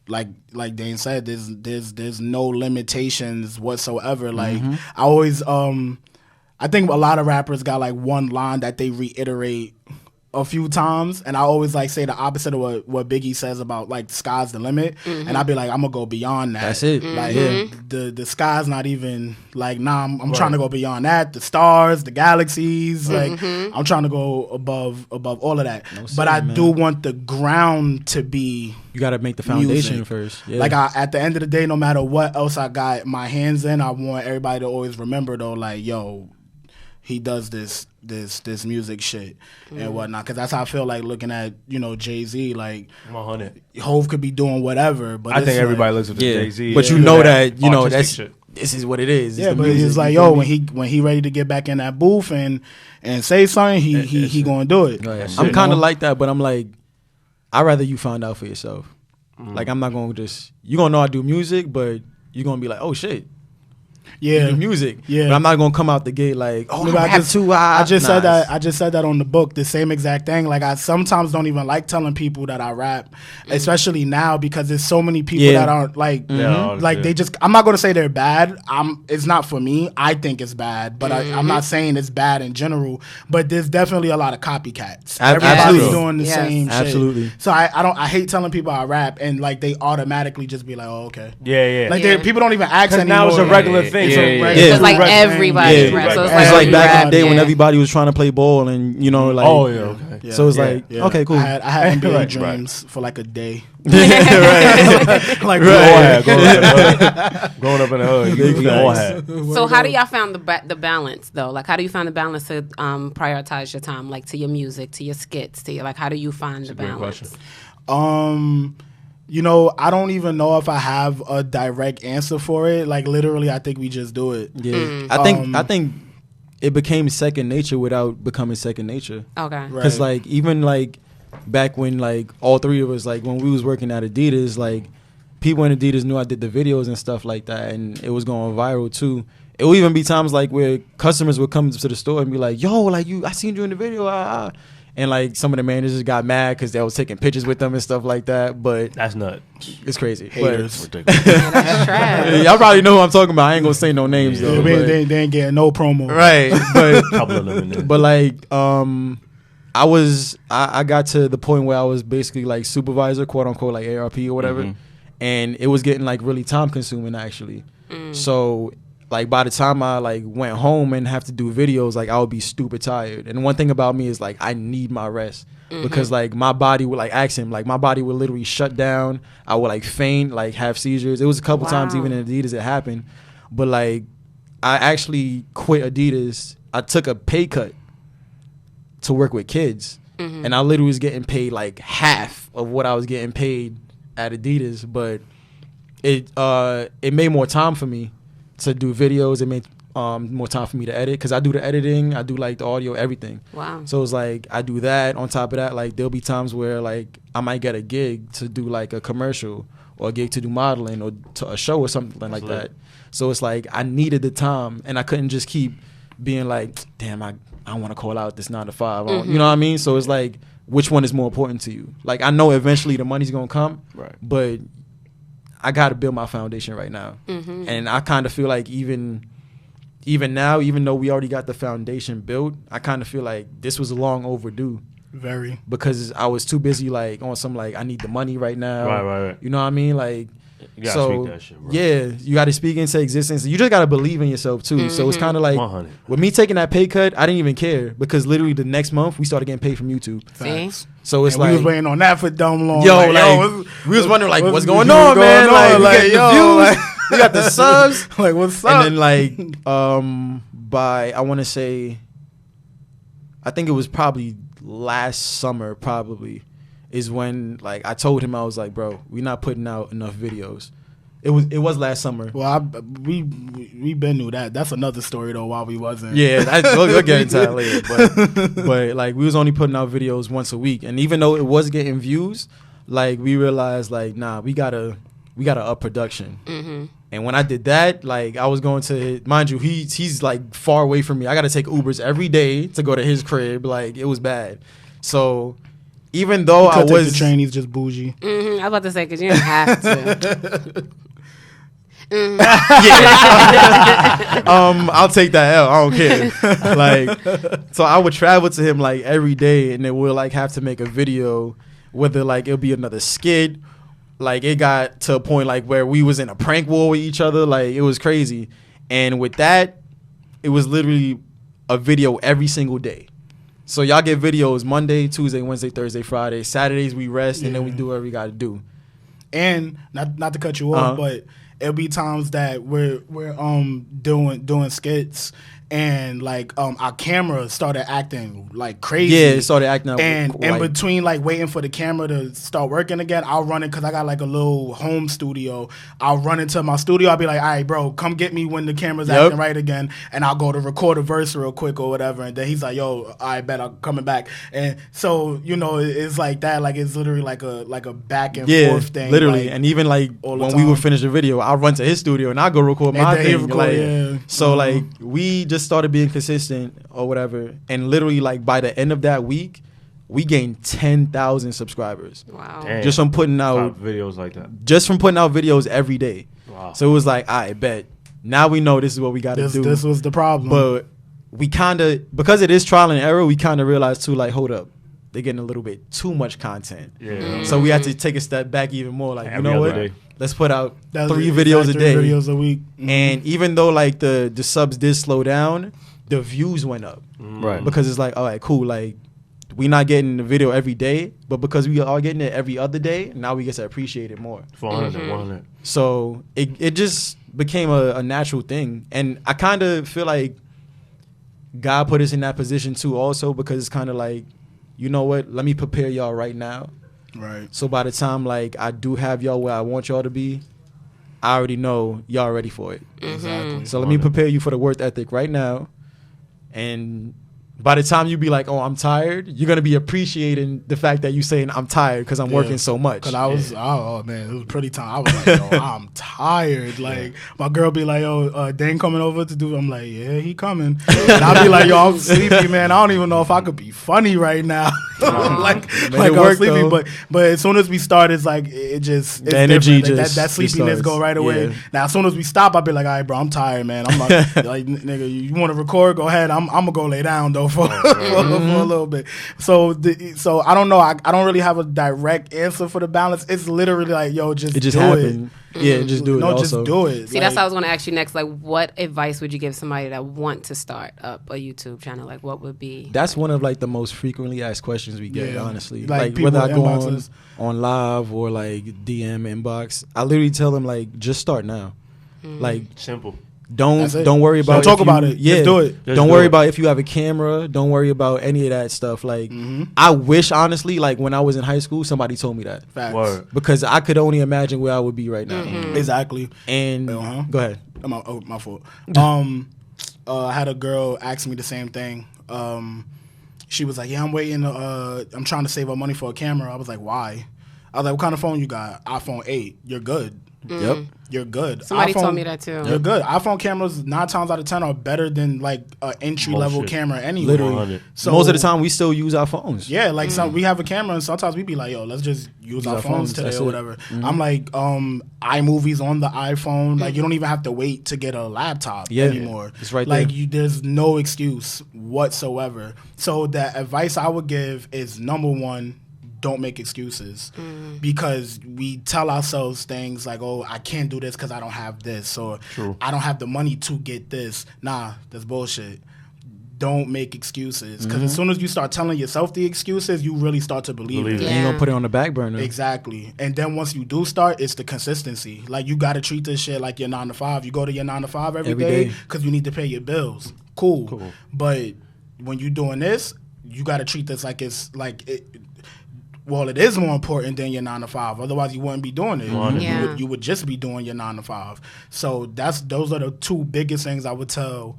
like Dane said, there's no limitations whatsoever. Like I always I think a lot of rappers got like one line that they reiterate a few times, and I always like say the opposite of what Biggie says about like sky's the limit, and I'll be like, I'm gonna go beyond that. That's it. Like the sky's not even like, nah, I'm trying to go beyond that. The stars, the galaxies, like I'm trying to go above all of that. But I do want the ground to be. You got to make the foundation music first. Yeah. Like at the end of the day, no matter what else I got my hands in, I want everybody to always remember though, like, yo, he does this music shit and whatnot. Because that's how I feel like looking at, Jay-Z. Like, 100. Hov could be doing whatever, but I think everybody looks at the Jay-Z. But you know that this is what it is. Yeah, but he's like, yo, when he ready to get back in that booth and say something, he gonna do it. I'm kind of like that, but I'm like, I'd rather you find out for yourself. Like, I'm not gonna you gonna know I do music, but you're gonna be like, oh shit. Yeah, do music. Yeah, but I'm not gonna come out the gate like, oh, I just said that. I just said that on the book. The same exact thing. Like I sometimes don't even like telling people that I rap, especially now because there's so many people that aren't like, they just. I'm not gonna say they're bad. It's not for me. I think it's bad, but I'm not saying it's bad in general. But there's definitely a lot of copycats. Everybody's doing the same shit. Absolutely. So I hate telling people I rap and like they automatically just be like, oh okay. Yeah. Like people don't even ask anymore. Now it's a regular thing. It's like everybody raps. So it's like back in the day when everybody was trying to play ball and like. Oh yeah, okay. Yeah, so it's like okay, cool. I had NBA dreams for like a day. Like growing up in the hood, we all had. So how do y'all find the balance though? Like how do you find the balance to prioritize your time, like to your music, to your skits, to your like? How do you find the balance? I don't even know if I have a direct answer for it. Like literally, I think we just do it. Yeah, I think it became second nature without becoming second nature. Okay, because like even like back when like all three of us like when we was working at Adidas, like people in Adidas knew I did the videos and stuff like that, and it was going viral too. It would even be times like where customers would come to the store and be like, "Yo, like I seen you in the video." And like some of the managers got mad because they was taking pictures with them and stuff like that. But that's nuts. It's crazy. Haters. That's trash. Y'all probably know who I'm talking about. I ain't gonna say no names though. They ain't getting no promo. Right. But couple of them in there. But like I got to the point where I was basically like supervisor, quote unquote, like ARP or whatever, and it was getting like really time consuming actually. So like by the time I like went home and have to do videos, like I would be stupid tired. And one thing about me is like I need my rest because like my body would like ask him, like my body would literally shut down. I would like faint, like have seizures. It was a couple times even in Adidas it happened, but like I actually quit Adidas. I took a pay cut to work with kids, and I literally was getting paid like half of what I was getting paid at Adidas. But it made more time for me to do videos. It made more time for me to edit because I do the editing, I do like the audio, everything. Wow. So it's like I do that. On top of that, like there'll be times where like I might get a gig to do like a commercial or a gig to do modeling or to a show or something like that. So it's like I needed the time and I couldn't just keep being like, damn, I want to call out this 9 to 5. You know what I mean? So it's like, which one is more important to you? Like I know eventually the money's gonna come, but I got to build my foundation right now. And I kind of feel like even now, even though we already got the foundation built, I kind of feel like this was long overdue. Very. Because I was too busy like on some like I need the money right now. Right. You know what I mean? Like you gotta speak that shit, bro. Yeah, you got to speak into existence. You just got to believe in yourself too. So it's kind of like 100. with me taking that pay cut, I didn't even care because literally the next month we started getting paid from YouTube. See? So it's and like we was waiting on that for dumb long. We was wondering like what's going on, man? Like, we got the subs. Like what's up? And then like by I want to say I think it was probably last summer, is when like I told him, I was like, bro, we're not putting out enough videos. It was last summer. Well, we been knew that. That's another story though. Why we wasn't. Yeah, we'll get into that later. But like we was only putting out videos once a week, and even though it was getting views, like we realized like nah, we gotta up production. Mm-hmm. And when I did that, like I was going to, mind you, he's like far away from me. I got to take Ubers every day to go to his crib. Like it was bad. So even though I was take the train, he's just bougie. Mm-hmm. I was about to say because you didn't have to. I'll take that L. I don't care. Like, so I would travel to him like every day, and then we'll like have to make a video, whether like it'll be another skit. Like it got to a point like where we was in a prank war with each other. Like it was crazy. And with that, it was literally a video every single day. So y'all get videos Monday, Tuesday, Wednesday, Thursday, Friday. Saturdays we rest, and then we do what we got to do. And not to cut you off, but it'll be times that we're doing skits, and like our camera started acting like crazy. Yeah, it started acting. And in between like waiting for the camera to start working again, I'll run it because I got like a little home studio. I'll run into my studio. I'll be like, all right, bro, come get me when the camera's acting right again, and I'll go to record a verse real quick or whatever. And then he's like, yo, I bet I'm coming back. And so it's like that. Like it's literally like a back and forth thing. Literally, like, and even like when we would finish the video, I'll run to his studio and I'll go record my thing. So like we just started being consistent or whatever, and literally like by the end of that week we gained 10,000 subscribers. Wow. Damn. Just from putting out videos like that, just from putting out videos every day. Wow. So it was like, I bet now we know this is what we got to do. This was the problem, but we kind of, because it is trial and error, we kind of realized too, like, hold up, they're getting a little bit too much content. Yeah. So we had to take a step back even more. Like, you know what? Day. Let's put out 3 videos a day. 3 videos a week. Mm-hmm. And even though like the subs did slow down, the views went up. Right. Because it's like, all right, cool. Like we not getting the video every day, but because we are getting it every other day, now we get to appreciate it more. 100. So it just became a natural thing. And I kind of feel like God put us in that position too also, because it's kind of like, you know what, let me prepare y'all right now. Right. So by the time like I do have y'all where I want y'all to be, I already know y'all ready for it. Exactly. So let me prepare you for the work ethic right now. And by the time you be like, oh, I'm tired, you're going to be appreciating the fact that you saying I'm tired because I'm working so much. Because I was, oh man, it was pretty tired. I was like, yo, I'm tired. Like, my girl be like, yo, Dane coming over to do, I'm like, yeah, he coming. And I be like, yo, I'm sleepy, man. I don't even know if I could be funny right now. like I'm sleepy. But as soon as we start, it's like, it's the energy just that sleepiness go right away. Yeah. Now, as soon as we stop, I'll be like, all right, bro, I'm tired, man. I'm like, nigga, you want to record? Go ahead. I'm going to go lay down, though, for a little bit. So I don't know. I don't really have a direct answer for the balance. It's literally like, yo, just do happened. it. Yeah, just do it. No, just do it. See, that's what I was going to ask you next. Like, what advice would you give somebody that want to start up a YouTube channel? Like, what would be? That's one of like the most frequently asked questions we get. Honestly, like whether I go on live or like DM inbox, I literally tell them like, just start now. Like simple. Don't worry about. Don't talk about it. Yeah, just do it. Don't worry about if you have a camera. Don't worry about any of that stuff. Like, I wish honestly, like when I was in high school, somebody told me that. Facts. Word. Because I could only imagine where I would be right now. Exactly. And go ahead. My fault. I had a girl ask me the same thing. She was like, "Yeah, I'm waiting. I'm trying to save up money for a camera." I was like, "Why?" I was like, "What kind of phone you got?" iPhone 8. You're good. Yep. You're good. Somebody told me that too. You're good. iPhone cameras 9 times out of 10 are better than like an entry level camera anyway. Literally. So most of the time we still use our phones. Yeah, like we have a camera and sometimes we be like, yo, let's just use our phones today or whatever. I'm like, iMovie's on the iPhone. Like you don't even have to wait to get a laptop anymore. It's right there. Like there's no excuse whatsoever. So the advice I would give is number 1, don't make excuses, because we tell ourselves things like, oh, I can't do this because I don't have this, or I don't have the money to get this. Nah, that's bullshit. Don't make excuses, because as soon as you start telling yourself the excuses, you really start to believe it. And you're going to put it on the back burner. Exactly. And then once you do start, it's the consistency. Like you got to treat this shit like your 9 to 5. You go to your 9 to 5 every day because you need to pay your bills. Cool. But when you're doing this, you got to treat this like it's like it. Well, it is more important than your 9 to 5. Otherwise, you wouldn't be doing it. Yeah. You would just be doing your 9 to 5. So those are the two biggest things I would tell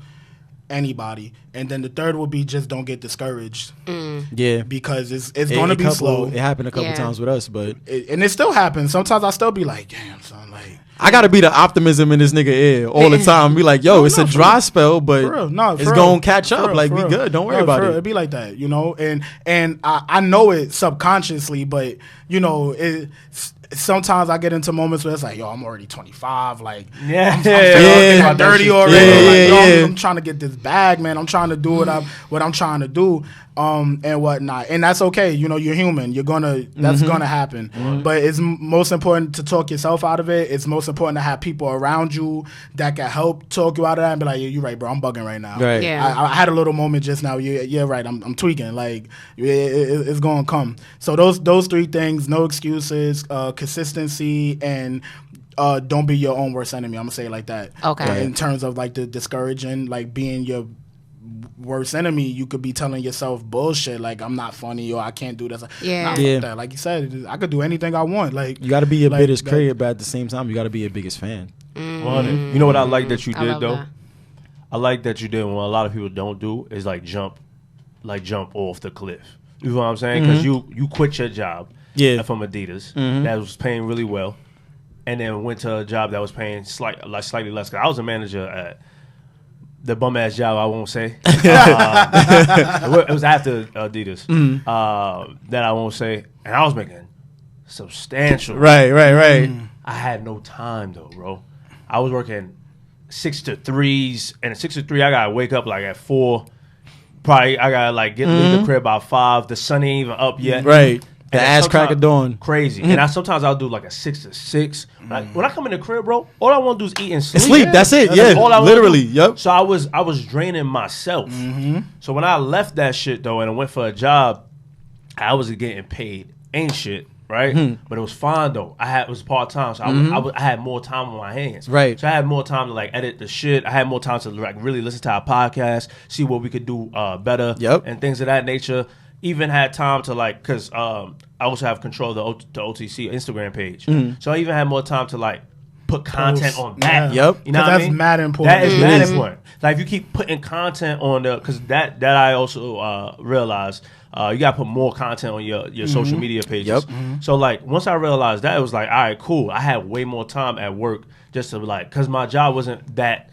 anybody. And then the third would be just don't get discouraged. Yeah, because it's going to be slow. It happened a couple times with us, but and it still happens. Sometimes I still be like, damn, son, like. I gotta be the optimism in this nigga ear all the time. Be like, yo, it's a dry spell, but it's gonna catch up. Like, we good. Don't worry about it. It'd be like that, you know. And I know it subconsciously, but you know, sometimes I get into moments where it's like, yo, I'm already 25. Like, I'm dirty already. I'm trying to get this bag, man. I'm trying to do what I'm trying to do. And whatnot, and that's okay. You know, you're human. That's gonna happen. But it's most important to talk yourself out of it. It's most important to have people around you that can help talk you out of that and be like, yeah, you're right, bro. I'm bugging right now. Right. Yeah. I had a little moment just now. Yeah, right. I'm tweaking. Like, it's gonna come. So those three things: no excuses, consistency, and don't be your own worst enemy. I'm gonna say it like that. Okay. In terms of like the discouraging, like being your worst enemy, you could be telling yourself bullshit like I'm not funny or I can't do this. That. Like you said, I could do anything I want. Like, you got to be your biggest critic, but at the same time, you got to be your biggest fan. You know what I like that you did though? That. I like that you did what a lot of people don't do is like jump off the cliff. You know what I'm saying? Because you quit your job from Adidas that was paying really well, and then went to a job that was paying slightly less. Cause I was a manager at the bum ass job, I won't say. It was after Adidas that I won't say, and I was making substantial. Right. I had no time though, bro. I was working 6 to 3s, and at 6 to 3, I gotta wake up like at 4. Probably I gotta like leave the crib by 5. The sun ain't even up yet. Right. The ass crack of dawn. Crazy. And sometimes I'll do like a 6 to 6. Like, when I come in the crib, bro, all I want to do is eat and sleep. Sleep. That's it. That's all I wanna literally. do. Yep. So I was draining myself. So when I left that shit though and I went for a job, I was getting paid ain't shit, right? But it was fine though. It was part time, so I had more time on my hands. Right. So I had more time to like edit the shit. I had more time to like really listen to our podcast, see what we could do better, and things of that nature. Even had time to like, cause I also have control of the O.T.C Instagram page, so I even had more time to like put content on that. Yeah. You know what I mean? That's mad important. That is mad important. Like if you keep putting content on the, cause that I also realized you gotta put more content on your social media pages. So like once I realized that, it was like, all right, cool. I had way more time at work just to like, cause my job wasn't that.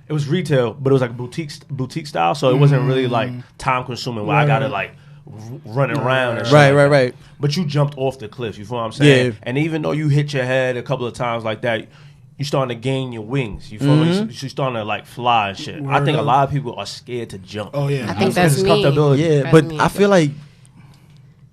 It was retail, but it was like boutique style, so it wasn't really like time consuming where I gotta like running around and shit Right. But you jumped off the cliff, you feel what I'm saying? Yeah. And even though you hit your head a couple of times like that, you starting to gain your wings. You feel me? You starting to like fly and shit. I think a lot of people are scared to jump. Oh yeah. I think that's me. Comfortability. Yeah, That's but me. I feel like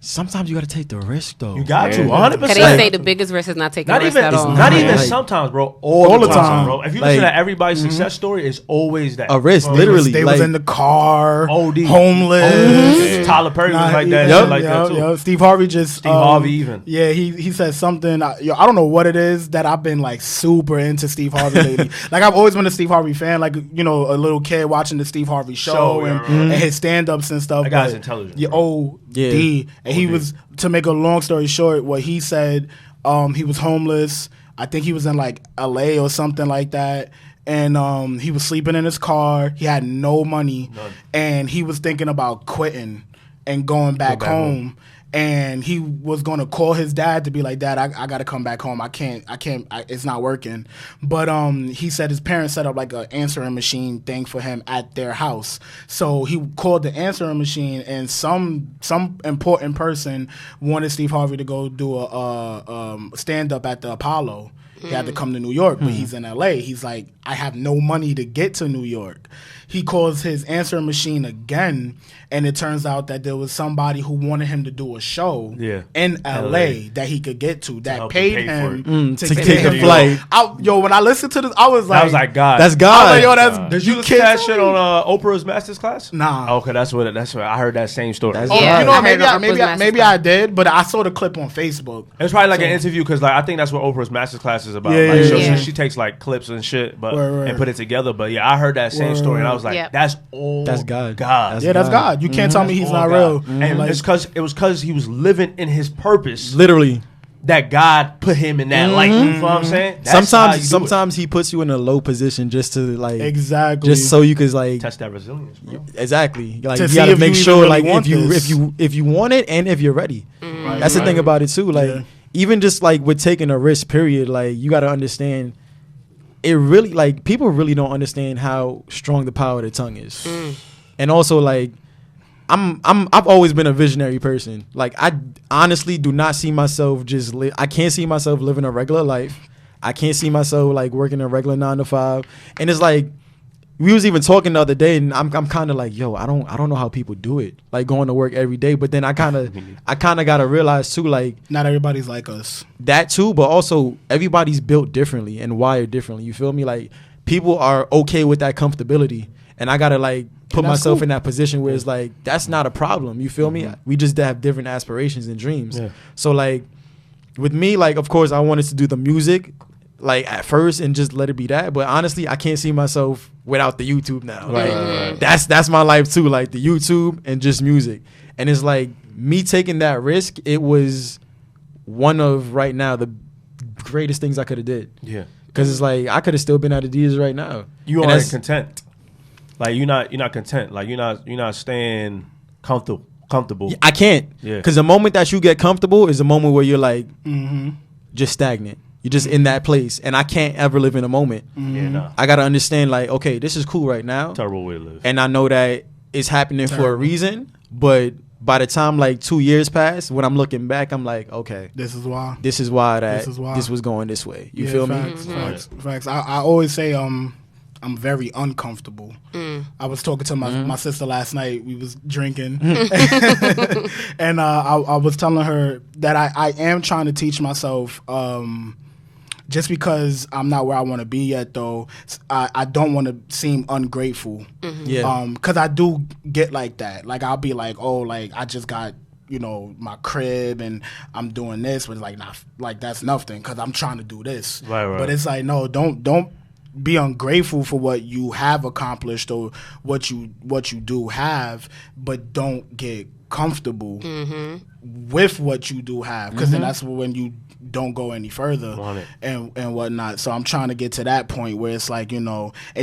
sometimes you got to take the risk though. You got to, 100%. Cause they say the biggest risk is not taking Not risk even, at all. not even Like, sometimes, bro. All the time, bro. If you listen Like, to everybody's success story, it's always that. a risk, Bro, literally. They like, was in the car, OD. homeless. Tyler Perry was like that, shit like that too. Steve Harvey just. Steve Harvey even. Yeah, he said something. I don't know what it is that I've been like super into Steve Harvey lately. Like I've always been a Steve Harvey fan. Like a little kid watching the Steve Harvey show and his stand ups and stuff. That guy's intelligent. Yeah, OD. And he was, to make a long story short, what he said, he was homeless. I think he was in like LA or something like that. And he was sleeping in his car. He had no money. None. And he was thinking about quitting and going back home. And he was going to call his dad to be like, Dad, I got to come back home. I can't, it's not working. But he said his parents set up like an answering machine thing for him at their house. So he called the answering machine, and some important person wanted Steve Harvey to go do a stand-up at the Apollo. He had to come to New York, but he's in LA. He's like, I have no money to get to New York. He calls his answering machine again, and it turns out that there was somebody who wanted him to do a show in LA that he could get to, that paid him to take the flight. When I listened to this, I was like, God. That's God. I was like, yo, Did you listen to that shit on Oprah's Masters Class? Nah. Okay, that's what I heard that same story. Yeah, you know, I heard maybe I did, but I saw the clip on Facebook. It's probably like an interview, because like I think that's what Oprah's Masters Class is about. Yeah, like, yeah. She takes like clips and shit, but Right. and put it together. But yeah, I heard that same story, and I was was like, Yep. that's all. That's God. God. That's God. You can't tell me he's all not God. real. And Like, it was because he was living in his purpose Literally. that God put him in that light. You know what I'm saying? That's how you do it. Sometimes he puts you in a low position just to like exactly. just so you could like test that resilience, bro. exactly like To you see gotta if make you sure even like really want this. if you want it and if you're ready. That's the thing about it too. Like Yeah. even just like with taking a risk, period. Like you gotta understand. It really like people really don't understand how strong the power of the tongue is, and also like. I've always been a visionary person. Like I honestly do not see myself just I can't see myself living a regular life. I can't see myself like working a regular 9 to 5. And it's like we was even talking the other day, and I'm kind of like, yo, I don't know how people do it, like going to work every day. But then I kind of gotta realize too, like not everybody's like us. that too, but also everybody's built differently and wired differently. You feel me? Like people are okay with that comfortability, and I gotta like put myself cool. in that position where it's like that's not a problem. You feel me? We just have different aspirations and dreams. Yeah. So like with me, like of course I wanted to do the music like at first and just let it be that. But honestly, I can't see myself without the YouTube now. Like, that's my life too. Like the YouTube and just music. And it's like me taking that risk. It was one of right now the greatest things I could have did. Yeah. Because it's like I could have still been at Adidas right now. You And aren't that's- content. Like you're not content. Like you're not staying comfortable. I can't. Yeah. Because the moment that you get comfortable is the moment where you're like just stagnant. You're just in that place. And I can't ever live in a moment. Yeah, nah. I got to understand like, okay, this is cool right now. Terrible way to live. And I know that it's happening for a reason. But by the time like 2 years pass, when I'm looking back, I'm like, okay, This is why. this is why this was going this way. You feel facts, me? Facts. I always say I'm very uncomfortable. I was talking to my sister last night. We was drinking, and I was telling her that I am trying to teach myself. Just because I'm not where I want to be yet, though, I don't want to seem ungrateful. Yeah. Because I do get like that. Like I'll be like, oh, like I just got my crib and I'm doing this, but it's like not like that's nothing because I'm trying to do this. Right. But it's like no, don't be ungrateful for what you have accomplished or what you do have, but don't get comfortable with what you do have because then that's when you don't go any further and whatnot. So I'm trying to get to that point where it's like, and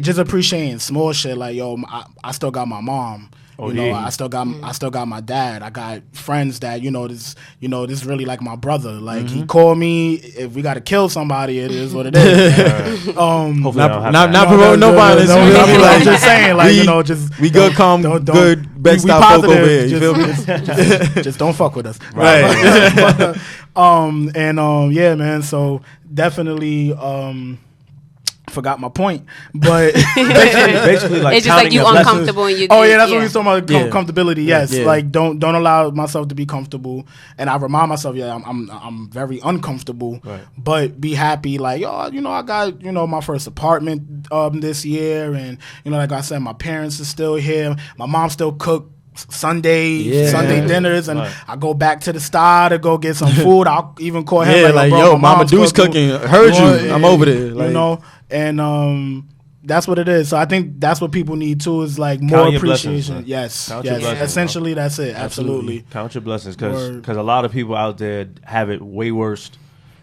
just appreciating small shit like, yo, I still got my mom. I still got my dad. I got friends that this really like my brother. Like he called me. If we got to kill somebody, it is what it is. Hopefully Not promote no violence. I'm just saying, like just we good, calm, good, best we stop folk positive. over here. You feel me? Just don't fuck with us. Right. Yeah, man. So definitely forgot my point, but basically like It's just like you counting your uncomfortable and you. oh yeah, that's what we're talking about. Yeah. Comfortability. Yes, Yeah. like don't allow myself to be comfortable, and I remind myself, I'm very uncomfortable, Right. but be happy. Like I got my first apartment this year, and like I said, my parents are still here. My mom still cook Sunday dinners, and I go back to the store to go get some food. I'll even call him like bro, yo, my Mama mom's Deuce cooking. Heard you. I'm over there. Like, and that's what it is. So I think that's what people need too is like more Count your blessings, appreciation. man. Yes, Count your blessings, essentially that's it. Absolutely. Count your blessings Word. because a lot of people out there have it way worse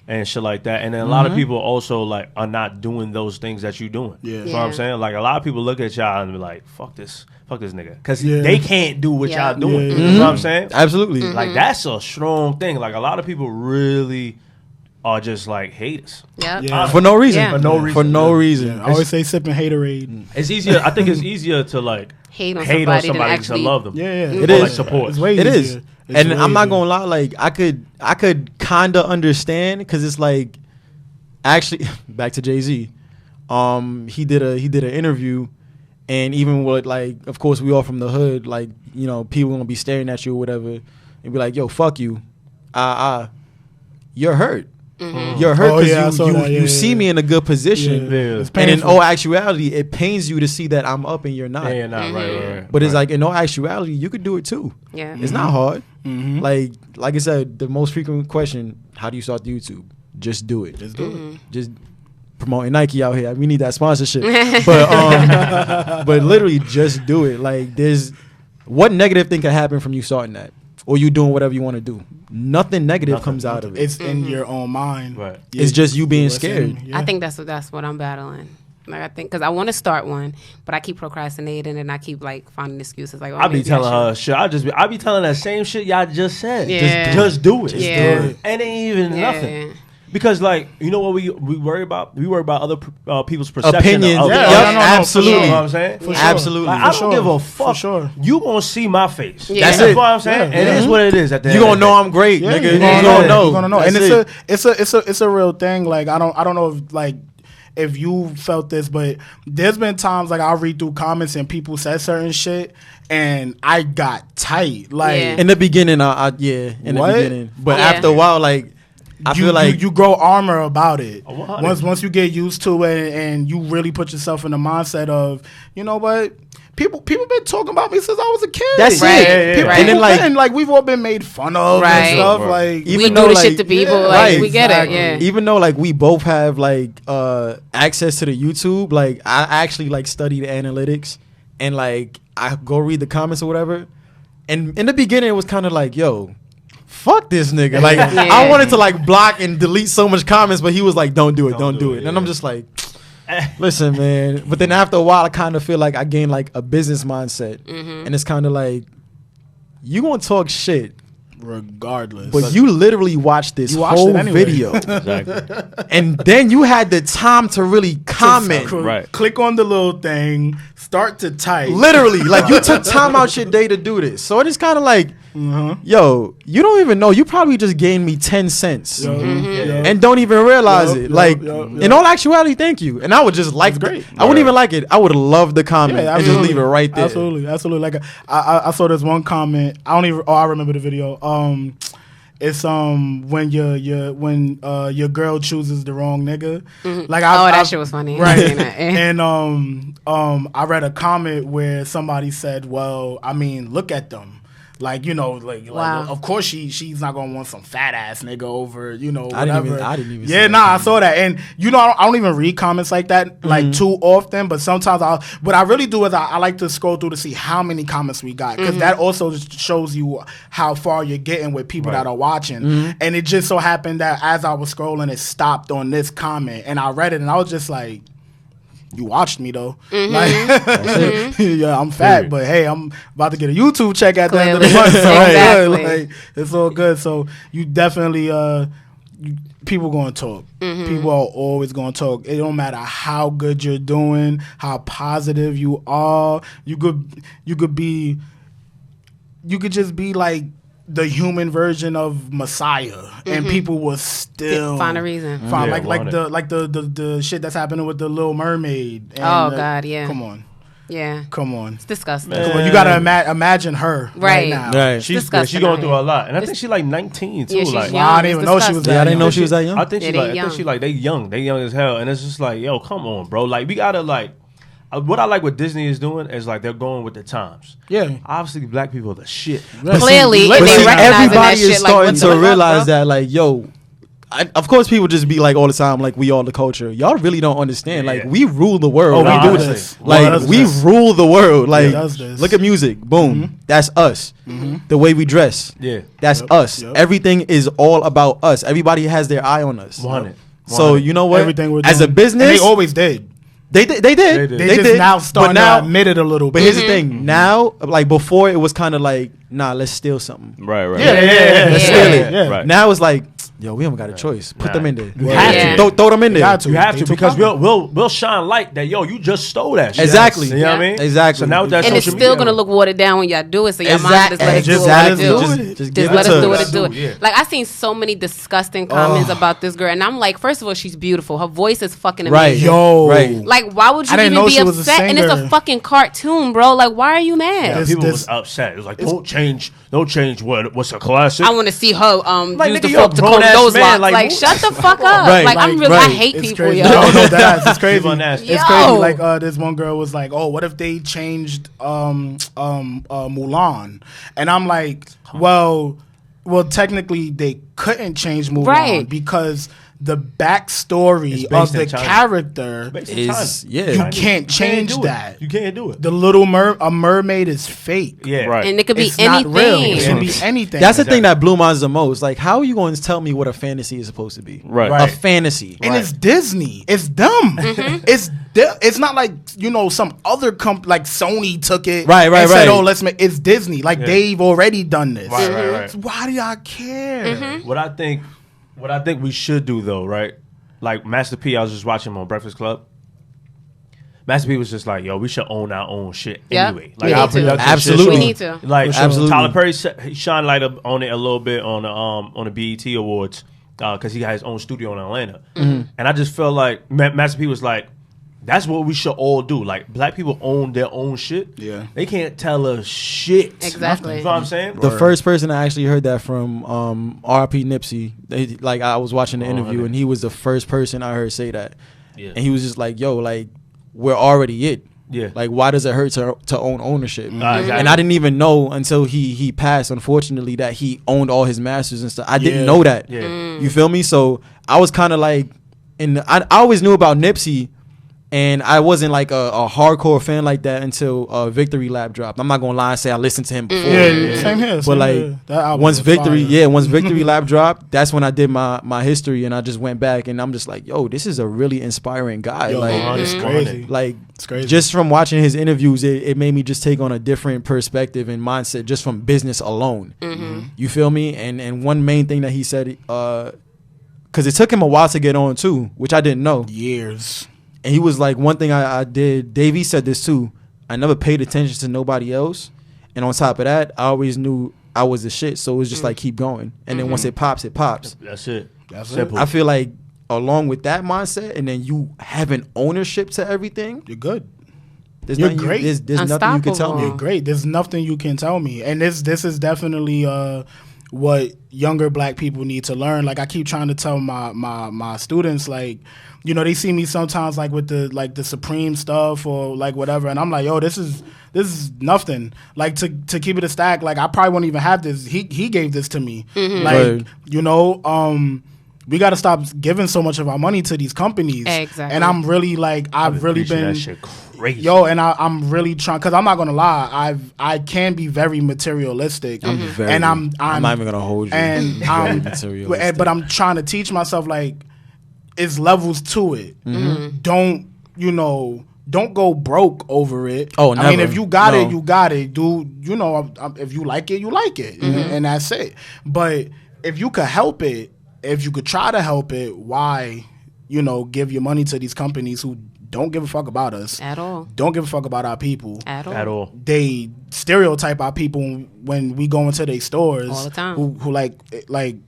and shit like that. And then a lot of people also like are not doing those things that you're doing. Yeah. You know what I'm saying? Like a lot of people look at y'all and be like, fuck this nigga. Because they can't do what y'all doing. Yeah. You know what I'm saying? absolutely. Like that's a strong thing. Like a lot of people really are just like haters. Yeah. For no reason. Yeah. For no reason. For no reason. I always say sipping haterade. It's easier. I think it's easier to like Hate on hate somebody on than somebody actually. to love them. Yeah, It Or, is. like support. It's way It easier. is. It's And way I'm not easier. gonna lie, like I could kinda understand because it's like actually back to Jay-Z. He did an interview, and even with like of course we all from the hood, like, people gonna be staring at you or whatever and be like, yo, fuck you. You're hurt. You're hurt Oh, because yeah, I saw that. you see me in a good position. Yeah. It's And in painful. all actuality, it pains you to see that I'm up and you're not. Yeah, nah, right. But it's like in all actuality, you could do it too. Yeah. It's not hard. Mm-hmm. Like I said, the most frequent question: how do you start YouTube? Just do it. Just do it. Just promoting Nike out here. We need that sponsorship. But literally just do it. Like what negative thing can happen from you starting that? Or you doing whatever you want to do. Nothing negative comes out of it. It's in your own mind. Right. It's just you being scared. I think that's what I'm battling. Like I think because I want to start one, but I keep procrastinating and I keep like finding excuses. Like I be telling her shit. I be telling that same shit y'all just said. Yeah. Just do it. Just Yeah. do it. And it ain't even nothing. Because like you know what we worry about? We worry about other people's perception. Opinions. Of Yeah, absolutely. sure. You know what I'm saying? For sure. Absolutely. Like, I don't give a fuck. For sure. You gonna see my face. Yeah. That's That's it. what I'm saying. Yeah. It is what it is. At the You end gonna of the know day. I'm great, Yeah, nigga. you're You gonna gonna know. You're gonna know. That's And it. it's a real thing. Like I don't know if like if you felt this, but there's been times like I'll read through comments and people said certain shit and I got tight. Like Yeah. In the beginning, in the What? beginning. But Yeah. after a while, like I feel like you grow armor about it. 100. Once you get used to it and you really put yourself in the mindset of, you know what? People been talking about me since I was a kid. That's Right. it. Yeah, People, right. And then and like we've all been made fun of Right. and stuff. Right. Like Even we though, do the like- shit to people. Yeah, like right, we get exactly. it. Yeah. even though like we both have like access to the YouTube, like I actually like study the analytics and like I go read the comments or whatever. And in the beginning, it was kind of like, yo, fuck this nigga. Like Yeah. I wanted to like block and delete so much comments, but he was like, don't do it, don't do it. And I'm just like, listen, man. But then after a while, I kind of feel like I gained like a business mindset, and it's kind of like you gonna talk shit. regardless. But you literally watched this You watched whole it anyway. video, Exactly. and then you had the time to really comment. Right. Click on the little thing, start to type. Literally, like you took time out your day to do this. So it is kind of like, yo, you don't even know. You probably just gained me 10 cents and don't even realize it. Like in all actuality, thank you. And I would just like great. I wouldn't even like it. I would love the comment and just leave it right there. Absolutely. Like I saw this one comment. I remember the video. It's when your girl chooses the wrong nigga. Like that shit was funny. Right. I seen that. And I read a comment where somebody said, "Well, I mean, look at them." Like, you know, Wow. of course she's not gonna want some fat ass nigga over, you know, I whatever. didn't even see Yeah, that nah, I comment. saw that. And you know, I don't even read comments like that like too often, but sometimes what I really do is I like to scroll through to see how many comments we got, because that also just shows you how far you're getting with people that are watching. And it just so happened that as I was scrolling, it stopped on this comment, and I read it, and I was just like, you watched me though. Like, yeah, I'm fat, but hey, I'm about to get a YouTube check at the end of the month. So Exactly. like, it's all good. So you definitely people gonna talk. People are always gonna talk. It don't matter how good you're doing, how positive you are. You could just be like the human version of Messiah, and people will still Find a reason. Find, Yeah, like want the shit that's happening with the Little Mermaid. And Oh, God, yeah. Come on. Yeah. Come on. It's disgusting. Man. Come on. You gotta Right. imagine her right now. Right. She's disgusting going out through here. a lot, and I think she's like 19 too. Yeah, she's like young. I didn't It's even know she was disgusting. Yeah, I didn't know young. she was that young. I think Yeah, she they like. I young. think she like they young. They young as hell, and it's just like, yo, come on, bro. Like we gotta like. What I like what Disney is doing is like they're going with the times. Yeah. Obviously, black people are the shit. Clearly, But and they see, recognizing that everybody shit is like, starting what to the fuck, realize bro? that, like, yo, of course, people just be like all the time, like, we are the culture. Y'all really don't understand. Like, Yeah. we rule the world. Oh, we Nah, do honestly. this. Like, Well, we that's- rule the world. Like, does this. look at music. Boom. That's us. The way we dress. Yeah. That's us. Yep. Everything is all about us. Everybody has their eye on us. 100. So, you know what? Everything we're As a doing. business, And they always did. they did. They They, did. just now starting But now, to admit it a little but bit. here's the thing. Now, like, before, it was kind of like, nah, let's steal something. Right, right. Yeah. Let's steal it. Yeah. Right. Now it's like, yo, we don't got a choice. Put them in there. You have Yeah. to. Throw them in there. got to. You have They to too because common. we'll shine light that yo you just stole that shit. Exactly. You know what I Yeah. mean? Exactly. So now with that And it's social still media, gonna look watered down when y'all do it. So y'all might just let us do Exactly. what we Just- do. just give let it us to do us. it. Do it. Yeah. Like I seen so many disgusting comments about this girl, and I'm like, first of all, she's beautiful. Her voice is fucking Right. amazing. Yo. Right. Like, why would you I didn't even know be she was a upset? And it's a singer. fucking cartoon, bro. Like, why are you mad? This- people this- was upset. It was like don't change what's a classic. I want to see her Like, use nigga, the you're a fork to comb grown-ass those man, locks. like, Like, who- shut the fuck up. Right, Like, I'm like, really, I right. hate It's people, crazy. yo. No, that's it's crazy. People are nasty. It's Yo. crazy. Like this one girl was like, "Oh, what if they changed Mulan?" And I'm like, "Well, technically they couldn't change Mulan Right. because the backstory of the character is you can't change that. You can't do it. The Little Mermaid is fake. Yeah, right. And it could be It's anything. not real. It can be anything. That's the thing that blew my eyes the most. Like, how are you going to tell me what a fantasy is supposed to be? Right. A fantasy. And it's Disney. It's them. It's not like, some other company like Sony took it and said, oh, let's make it's Disney. Like they've already done this. Right. So why do y'all care? What I think we should do though, right? Like Master P, I was just watching him on Breakfast Club. Master P was just like, yo, we should own our own shit anyway. Like our production Absolutely. shit. We need to. Like Absolutely. Tyler Perry he shined light up on it a little bit on the BET Awards because he got his own studio in Atlanta. And I just felt like Master P was like, that's what we should all do. Like, black people own their own shit. Yeah. They can't tell us shit. Exactly. You know what I'm saying? The first person I actually heard that from, R.I.P. Nipsey. I was watching the interview, and he was the first person I heard say that. Yeah. And he was just like, yo, like, we're already it. Yeah. Like, why does it hurt to own ownership? Exactly. And I didn't even know until he passed, unfortunately, that he owned all his masters and stuff. I didn't know that. Yeah. You feel me? So I was kind of like, I always knew about Nipsey. And I wasn't like a hardcore fan like that until Victory Lap dropped. I'm not gonna lie and say I listened to him before. Same here. But like once Victory Lap dropped, that's when I did my history and I just went back and I'm just like, yo, this is a really inspiring guy. It's crazy. Like It's crazy. Just from watching his interviews, it made me just take on a different perspective and mindset just from business alone. You feel me? And one main thing that he said, because it took him a while to get on too, which I didn't know. Years. And he was like, one thing I did, Davey said this too, I never paid attention to nobody else. And on top of that, I always knew I was the shit. So it was just like, keep going. And then once it pops, it pops. That's it. That's simple. I feel like along with that mindset and then you having ownership to everything, You're good. You're great. There's nothing you can tell me. You're great. There's nothing you can tell me. And this is definitely what younger black people need to learn. Like I keep trying to tell my students, like, you know, they see me sometimes like with the Supreme stuff or like whatever, and I'm like, yo, this is nothing. Like to keep it a stack, like I probably won't even have this. He gave this to me. Like, you know, we got to stop giving so much of our money to these companies. Exactly. And I'm really like, I've really been that shit crazy. Yo, and I'm really trying, because I'm not gonna lie, I can be very materialistic. I'm not even gonna hold you. And but I'm trying to teach myself, like, it's levels to it. Don't go broke over it. Oh, never. I mean, if you got it, you got it. You know, if you like it, you like it, and that's it. But if you could help it, if you could try to help it, why, give your money to these companies who don't give a fuck about us at all? Don't give a fuck about our people at all. They stereotype our people when we go into their stores all the time. Who like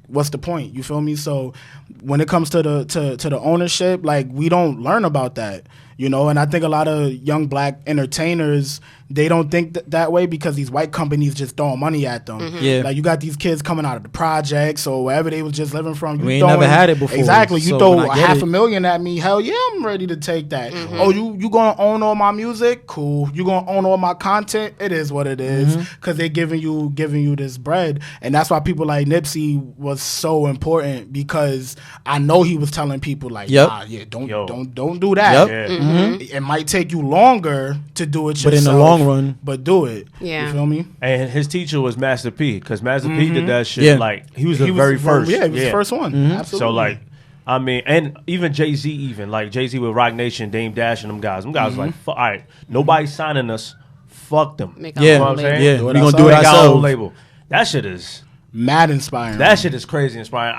what's the point? You feel me? So when it comes to the ownership, like, we don't learn about that. And I think a lot of young black entertainers, they don't think that way because these white companies just throwing money at them. Yeah. Like, you got these kids coming out of the projects or wherever they was just living from. We ain't never had it before. Exactly. You so throw $500,000 at me, hell yeah, I'm ready to take that. Oh, you gonna own all my music? Cool. You gonna own all my content? It is what it is. Because they're giving you this bread. And that's why people like Nipsey was so important, because I know he was telling people like, don't do that. Yep. It might take you longer to do it yourself, but in the long run, but do it. Yeah. You feel me? And his teacher was Master P, because Master P did that shit. Like, he was the very first. Yeah, he was the first one. Absolutely. So, like, I mean, and even Jay-Z, like Jay-Z with Rock Nation, Dame Dash, and them guys. Them guys was like, all right, nobody's signing us. Fuck them. Make You know what I'm saying? Yeah, we're going to do it Make our own ourselves. label. That shit is mad inspiring. That shit is crazy inspiring.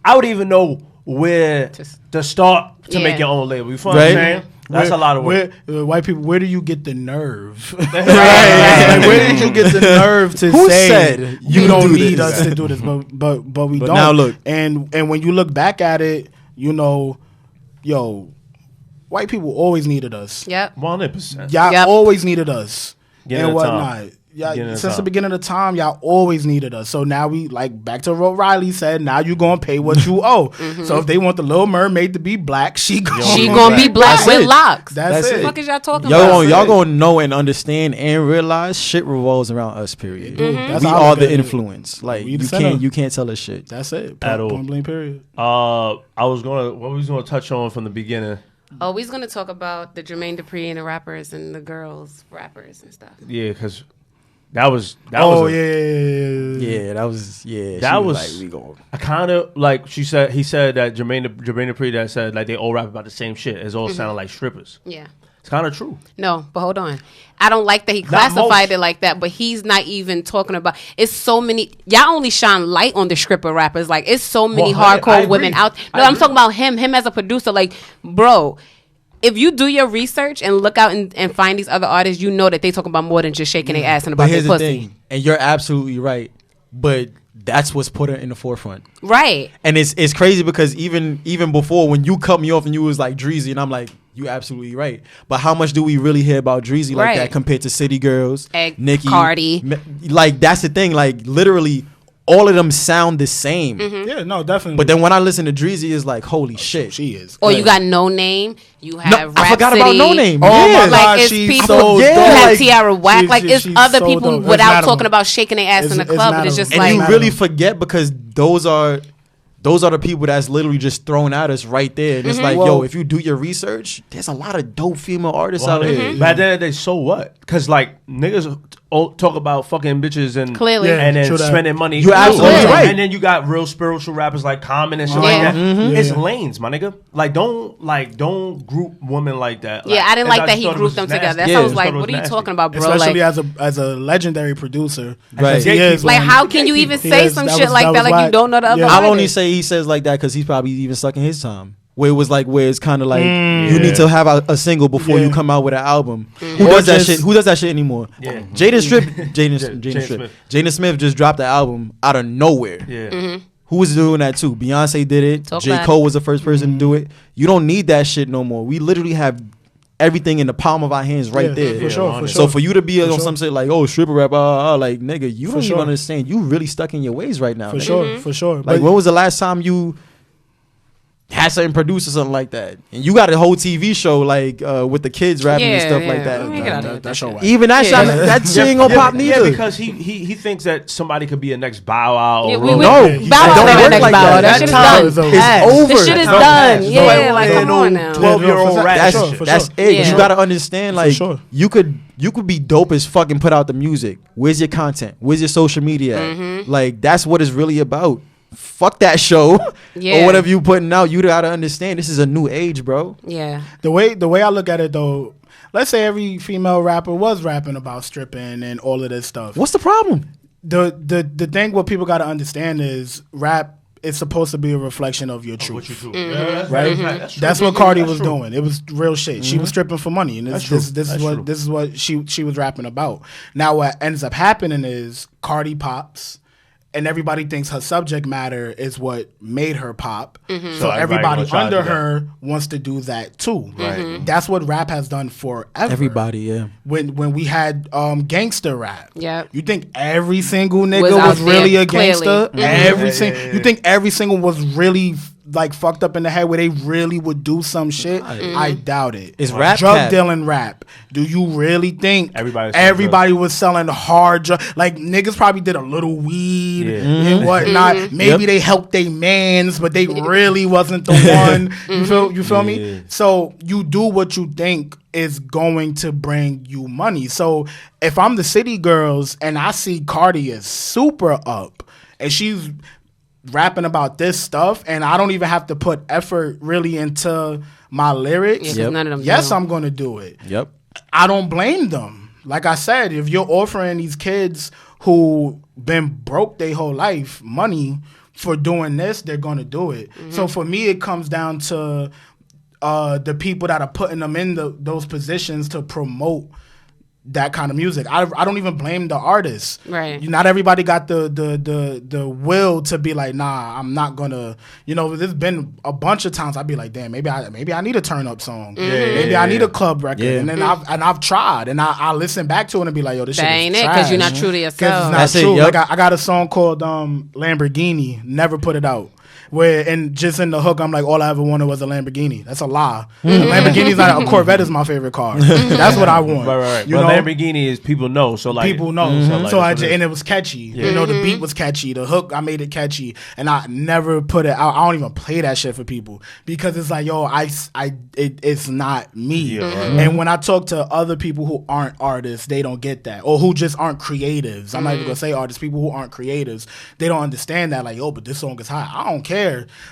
I would even know where to start to make your own label. You feel what I'm saying? That's a lot of work. White people, where do you get the nerve? Like, where did you get the nerve to say you don't need us to do this? But we don't. Now look, and when you look back at it, white people always needed us. Yep. 100%. Y'all always needed us. Get and whatnot. since the beginning of time, y'all always needed us. So now we like back to what Riley said. Now you gonna pay what you owe. So if they want the Little Mermaid to be black, she gonna be black with locks. That's it. What the fuck is y'all talking about? Y'all gonna know and understand and realize shit revolves around us. Period. That's We how I are look the at it. influence. Like We the center. you can't tell us shit. That's it. At all. Point blank. Period. what was gonna touch on from the beginning? Oh, we're gonna talk about the Jermaine Dupri and the rappers and the girls rappers and stuff. Yeah, because that was. Yeah. That was like, we go. I kind of like he said that Jermaine Dupri that said like they all rap about the same shit. It's all sounding like strippers. Yeah. It's kind of true. No, but hold on. I don't like that he classified it like that, but he's not even talking about. It's so many. Y'all only shine light on the stripper rappers. Like, it's so many I hardcore agree. women out. No, I'm talking about him as a producer. Like, bro, if you do your research and look out and find these other artists, you know that they talk about more than just shaking their ass and But about their here's the pussy. thing, and you're absolutely right. But that's what's put in the forefront. Right. And it's crazy because even before when you cut me off and you was like Dreezy, and I'm like, you absolutely right. But how much do we really hear about Dreezy like that compared to City Girls, Nicki, Cardi? Like that's the thing. Like literally, all of them sound the same. Yeah, no, definitely. But then when I listen to Dreezy, it's like, holy shit. she is. Or you got No Name. You have I forgot about No Name. Oh Yeah. my Like, God, it's she's people. so You dope. have like, Tiara Whack. she's- Like, it's she's other so people dope. It's without Madam. talking about shaking their ass in the It's club. But it's Madam. just And like, you Madam. really forget because those are the people that's literally just thrown at us right there. And it's like, yo, if you do your research, there's a lot of dope female artists out here. But at the end of the day, so what? Because like niggas all talk about fucking bitches and Clearly. and then True that. spending money. You're absolutely Clearly. right. And then you got real spiritual rappers like Common and shit Yeah. like that. It's Yeah. lanes, my nigga. Like don't group women like that. yeah, I didn't like that he thought it grouped them was nasty. together. That's Yeah. why I was I like, thought it what are you nasty. talking about, bro? Especially Like, as a legendary producer. Right. Because he is like one- how can you even He say is- some that shit was- like that that? was Like, you whack. don't know the other Yeah. I'll only artists? say he says like that because he's probably even stuck in his time. Where it was like, where it's kind of like you need to have a single before you Yeah. come out with an album. Mm-hmm. Who Or does that just- shit? Who does that shit anymore? Yeah. Jaden Smith just dropped the album out of nowhere. Yeah. Mm-hmm. Who was doing that too? Beyonce did it. Talk J. about Cole it. was the first person to do it. You don't need that shit no more. We literally have everything in the palm of our hands right Yeah, there. for sure, for So sure. for you to be on sure. some shit like, oh, stripper rap, like nigga, you don't sure. even understand. You really stuck in your ways right now. For nigga. sure, Mm-hmm. for sure. Like, when was the last time you had something produced or something like that? And you got a whole TV show like with the kids rapping and stuff like that. Let me get out of that show shit. whack. Even that Yeah. shit, that shit ain't gonna pop Yeah, neither. because he thinks that somebody could be a next Bow Wow. Or Yeah, Ro- No, Bow it Wow don't never work next like Bow Wow. that. That shit is time done. is over. It's over. This shit is That's done. not- Yeah, like, no come on now. 12-year-old Yeah, rat. for shit. sure. That's it. Yeah. But you gotta understand, like sure. you could be dope as fuck and put out the music. Where's your content? Where's your social media? At? Like that's what it's really about. Fuck that show Yeah. or whatever you putting out. You gotta understand this is a new age, bro. Yeah. The way I look at it though, let's say every female rapper was rapping about stripping and all of this stuff. What's the problem? The thing what people got to understand is rap is supposed to be a reflection of your truth. What you do. Mm-hmm. Yeah, that's Right, That's, true. that's what Cardi That's was true. doing. It was real shit. She was stripping for money, and this That's true. this That's true. this is what she was rapping about. Now what ends up happening is Cardi pops, and everybody thinks her subject matter is what made her pop. Mm-hmm. So everybody everybody gonna try to under do that. her wants to do that too. Right. Mm-hmm. That's what rap has done forever. Everybody, yeah. When we had gangster rap. Yep. You think every single nigga Was was, out there, really a clearly. gangster? Mhm. Every Yeah. you think every single was really like fucked up in the head where they really would do some shit? I doubt it. It's rap drug cap. dealing rap. Do you really think Everybody was selling hard drugs? Like niggas probably did a little weed Yeah. and whatnot. Mm-hmm. Maybe they helped they mans, but they really wasn't the one. You feel Yeah. me? So you do what you think is going to bring you money. So if I'm the City Girls and I see Cardi is super up and she's rapping about this stuff and I don't even have to put effort really into my lyrics, Yeah, 'cause Yep. none of them yes, do. I'm going to do it. Yep. I don't blame them. Like I said, if you're offering these kids who been broke their whole life money for doing this, they're going to do it. So for me, it comes down to the people that are putting them in those positions to promote that kind of music. I don't even blame the artists. Right. Not everybody got the will to be like, nah, I'm not gonna. There's been a bunch of times I'd be like, damn, maybe I need a turn up song. Maybe I need a club record. Yeah. And then I've tried and I listen back to it and be like, yo, this shit ain't is it, trash. because you're not true to yourself. Because it's not That's it, true. yep. Like I got a song called Lamborghini. Never put it out. And just in the hook, I'm like, all I ever wanted was a Lamborghini. That's a lie. Lamborghini's not a Corvette is my favorite car. That's what I want. Right. You But know? Lamborghini is people know. So like People know. And it was catchy. The beat was catchy. The hook, I made it catchy. And I never put it out. I don't even play that shit for people because it's like, yo, it's not me. Yeah, right. And when I talk to other people who aren't artists, they don't get that. Or who just aren't creatives. I'm not even going to say artists. People who aren't creatives, they don't understand that. Like, yo, but this song is hot. I don't care.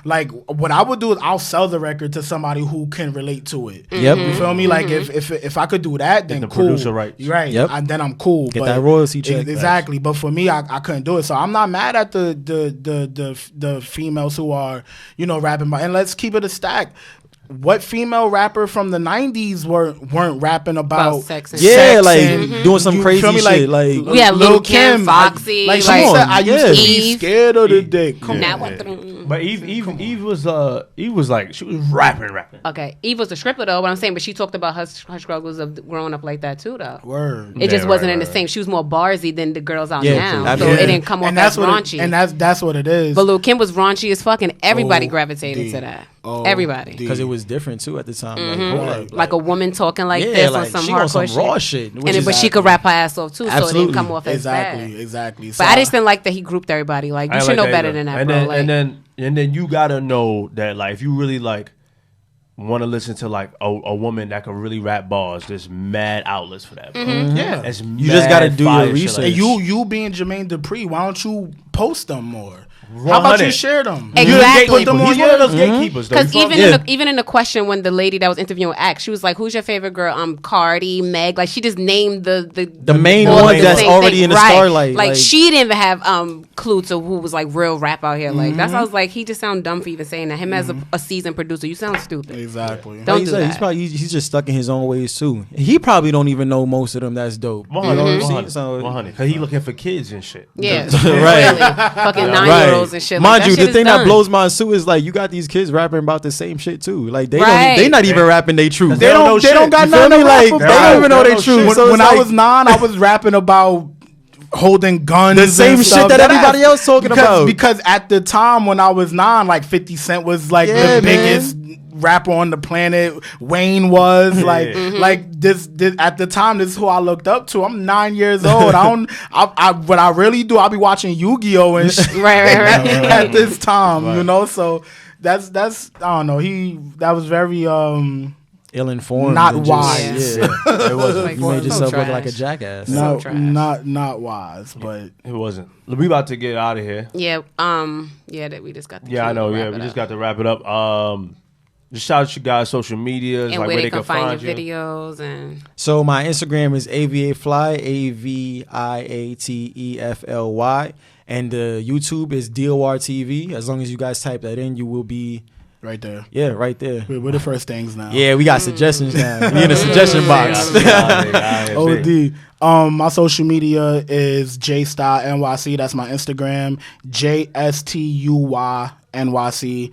Like, what I would do is I'll sell the record to somebody who can relate to it. Yep. You feel me? Like, if I could do that, then the cool. producer rights. Right. Yep. Then I'm cool. Get that royalty check. Exactly. But for me, I couldn't do it. So I'm not mad at the females who are, rapping about. And let's keep it a stack. What female rapper from the 90s weren't rapping about sex and doing some crazy feel me? shit. Like We had Lil' Kim, Foxy, Like she like, said, I used to be Eve. scared of the dick. Come Now on. what? But Eve was like she was rapping. Okay, Eve was a stripper though. What I'm saying, but she talked about her struggles of growing up like that too, though. Word. It just Yeah, wasn't right, in the right. same. She was more barsy than the girls out Yeah, now, true. so Yeah. it didn't come off And as that's what raunchy. and that's what it is. But Lil' Kim was raunchy as fuck, and everybody Oh, gravitated D. to that. Oh, Everybody, D. because it was different too at the time. like a woman talking like Yeah, this like, on some she on hardcore some raw shit, which and is but she could rap her ass off too, so it Absolutely. didn't come off as bad. Exactly. So But I just didn't like that he grouped everybody. Like, you I should like know that better either. than that, and bro. Then, and then you gotta know that like if you really like want to listen to like a woman that can really rap bars, there's mad outlets for that, bro. yeah. That's You just gotta mad do your fire shit research. like And that. you being Jermaine Dupri, why don't you post them more? How about you 100. share them? Exactly. Put them He's on one of your those gatekeepers, though. Because You feel me? even in the question when the lady that was interviewing asked, she was like, "Who's your favorite girl?" Cardi, Meg. Like, she just named the main all one the that's same already thing. in the Right. starlight. Like, she didn't even have clue to who was like real rap out here. Like, that's why I was like, he just sound dumb for even saying that. Him as a seasoned producer, you sound stupid. Exactly. Don't Like you do said, that. he's probably he's just stuck in his own ways too. He probably don't even know most of them. That's dope. 100, So 100. Because he looking for kids and shit. Yeah, Right. clearly. Fucking 9-year-olds and shit. Mind like, you, that the shit thing is that done. blows my suit is like you got these kids rapping about the same shit too. Like they Right. they not even rapping they truth. They don't know They don't shit. got You feel nothing me? to Like rap they about. don't even know They they don't truth. know So When it's I like was 9, I was rapping about holding guns. the same and shit stuff. that everybody else talking about. Because at the time when I was 9, like 50 Cent was like Yeah, the biggest rapper on the planet. Wayne was like this at the time. This is who I looked up to. I'm 9 years old. What I really do, I'll be watching Yu-Gi-Oh and shit Right. at this time. You know, so that's I don't know. That was very ill-informed, not and wise. Yeah. It wasn't. Like, You made so yourself look trash. like a jackass. So trash. not wise, but It wasn't. We about to get out of here. Yeah, that we just got the Yeah, I cue know. to Yeah, wrap we it just up. got to wrap it up. Just shout out to you guys' social medias, and like where they can find your you. videos and So my Instagram is AVAFly, AVIATEFLY, and the YouTube is DORTV. As long as you guys type that in, you will be right there. right there. We're the first things now. Yeah, we got suggestions now. We in the suggestion box. OD. My social media is JStuy NYC. That's my Instagram. JSTUY NYC.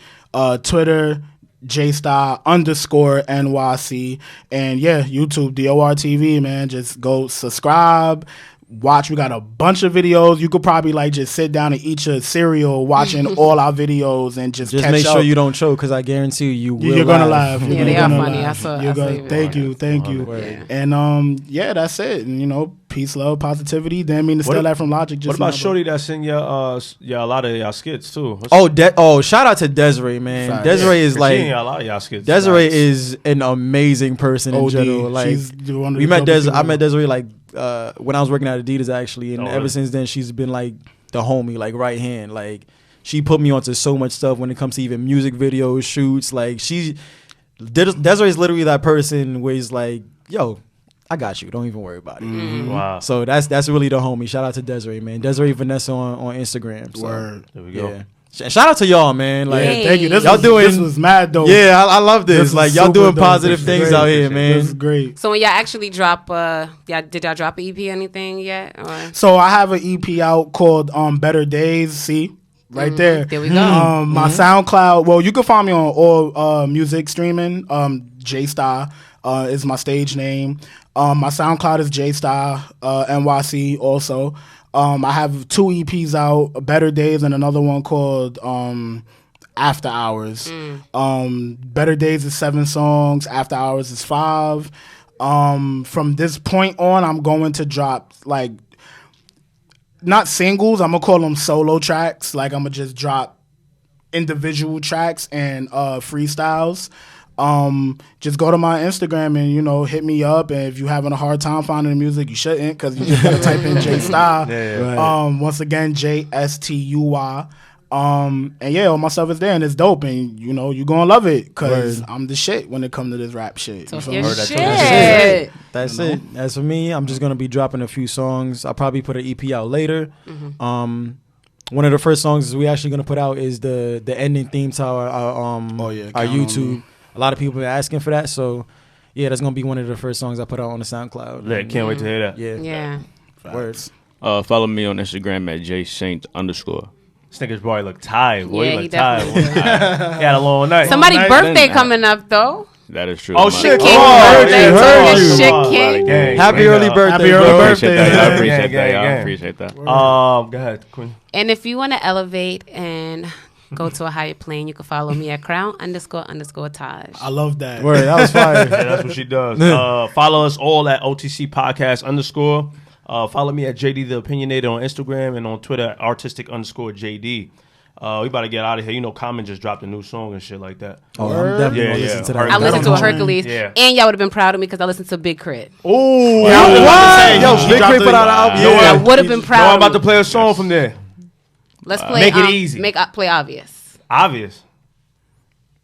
Twitter, JStuy_NYC. And yeah, YouTube, DORTV, man. Just go subscribe. Watch. We got a bunch of videos. You could probably like just sit down and eat your cereal watching all our videos and just catch make up. sure you don't choke, because I guarantee you will. You're gonna laugh. Yeah, You're they are gonna funny. laugh. I saw You're gonna, you. thank you. Yeah. And yeah, that's it. And peace, love, positivity. Didn't mean to steal that from Logic. Just What about now, Shorty that's in your a lot of y'all skits too? Shout out to Desiree, man. Facts. Desiree is She like in a lot of y'all skits. Desiree Facts. is an amazing person in OD. general. Like She's one of we the met dopest I people. met Desiree like when I was working at Adidas actually, and Oh, ever really? since then she's been like the homie, like right hand. Like she put me onto so much stuff when it comes to even music videos, shoots. Like Desiree is literally that person where he's like, yo, I got you. Don't even worry about it. Wow. So that's really the homie. Shout out to Desiree, man. Desiree Vanessa on Instagram. So, Word. There we go. Yeah. Shout out to y'all, man. Like, Hey. Thank you. This Y'all this was mad dope. yeah, I love this. was Like, y'all super doing dope. positive This is things great. out here, This is man. great. So when y'all actually drop, did y'all drop an EP or anything yet? Or? So I have an EP out called Better Days. See, right there. There we go. My SoundCloud. Well, you can find me on all music streaming. JStuy is my stage name. My SoundCloud is JStuy NYC also. I have 2 EPs out, Better Days and another one called After Hours. Better Days is 7 songs. After Hours is 5. From this point on, I'm going to drop like not singles. I'm gonna call them solo tracks. Like I'm gonna just drop individual tracks and freestyles. Just go to my Instagram and hit me up. And if you're having a hard time finding the music, you shouldn't, because you just gotta type in JStuy. Once again, JStuy. And yeah, all my stuff is there and it's dope, and you're gonna love it because I'm the shit when it comes to this rap shit. So feel your me? shit. That's it. As for me, I'm just gonna be dropping a few songs. I'll probably put an EP out later. One of the first songs we actually gonna put out is the ending theme to our YouTube. A lot of people are asking for that, so yeah, that's gonna be one of the first songs I put out on the SoundCloud. Yeah, can't wait to hear that. Yeah. Words. Follow me on Instagram at jsaint_. This nigga's boy look tired, boy. Yeah, He he look tired. Boy. definitely He had a long night. Somebody's night, birthday then. coming up though. That is true. Oh shit! King Oh, birthday, yeah, heard heard you. you. Shit, Come on, King. gang. Happy Bring early it up. birthday, Happy early bro. Appreciate that. birthday. I appreciate Gang, that. I gang. appreciate that. Go ahead, Queen. And if you want to elevate and go to a higher plane, you can follow me at crown__Taj. I love that. Word, that was fire. Yeah, that's what she does. Follow us all at O.T.C podcast _. Follow me at JD the Opinionated on Instagram and on Twitter at artistic_JD. We about to get out of here. Common just dropped a new song and shit like that. Oh, I'm definitely Yeah, gonna yeah. listen to that. I I listened to don't know. Hercules, Yeah. and y'all would have been proud of me because I listened to Big Crit. Oh, I was about to say, Yo, he Big dropped Crit the- put out an album. Wow. I Yeah. would have been No, proud. I'm about to of me. play a song from there. Let's play. Make it easy. Play obvious. Obvious.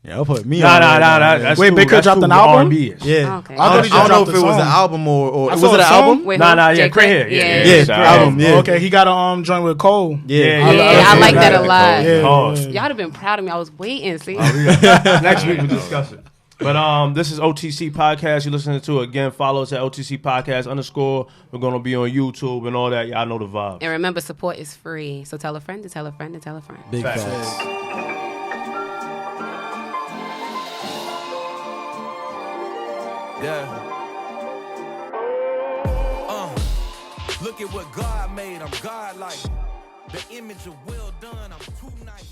Yeah, I'll put me Nah, on. nah, right nah, now, nah. man. That's Wait, too, Big Crit that's dropped too an album? R&B-ish. Yeah. Okay. I thought he just I don't know dropped if the it was an song. album or I was saw it a an song. album? Wait, Nah, who? nah, yeah, Jay Crit Crit? here. Yeah. Yeah, It's album, yeah. Okay, he got a joint with Cole. Yeah, I like that a lot. Yeah. Pause. Y'all would have been proud of me. I was waiting. See. Next week we'll discuss it. But this is O.T.C podcast. You're listening to it again. Follow us at O.T.C podcast _. We're gonna be on YouTube and all that. Y'all know the vibe. And remember, support is free. So tell a friend to tell a friend to tell a friend. Big Facts. facts. Yeah. Look at what God made. I'm God-like. The image of well done. I'm too nice.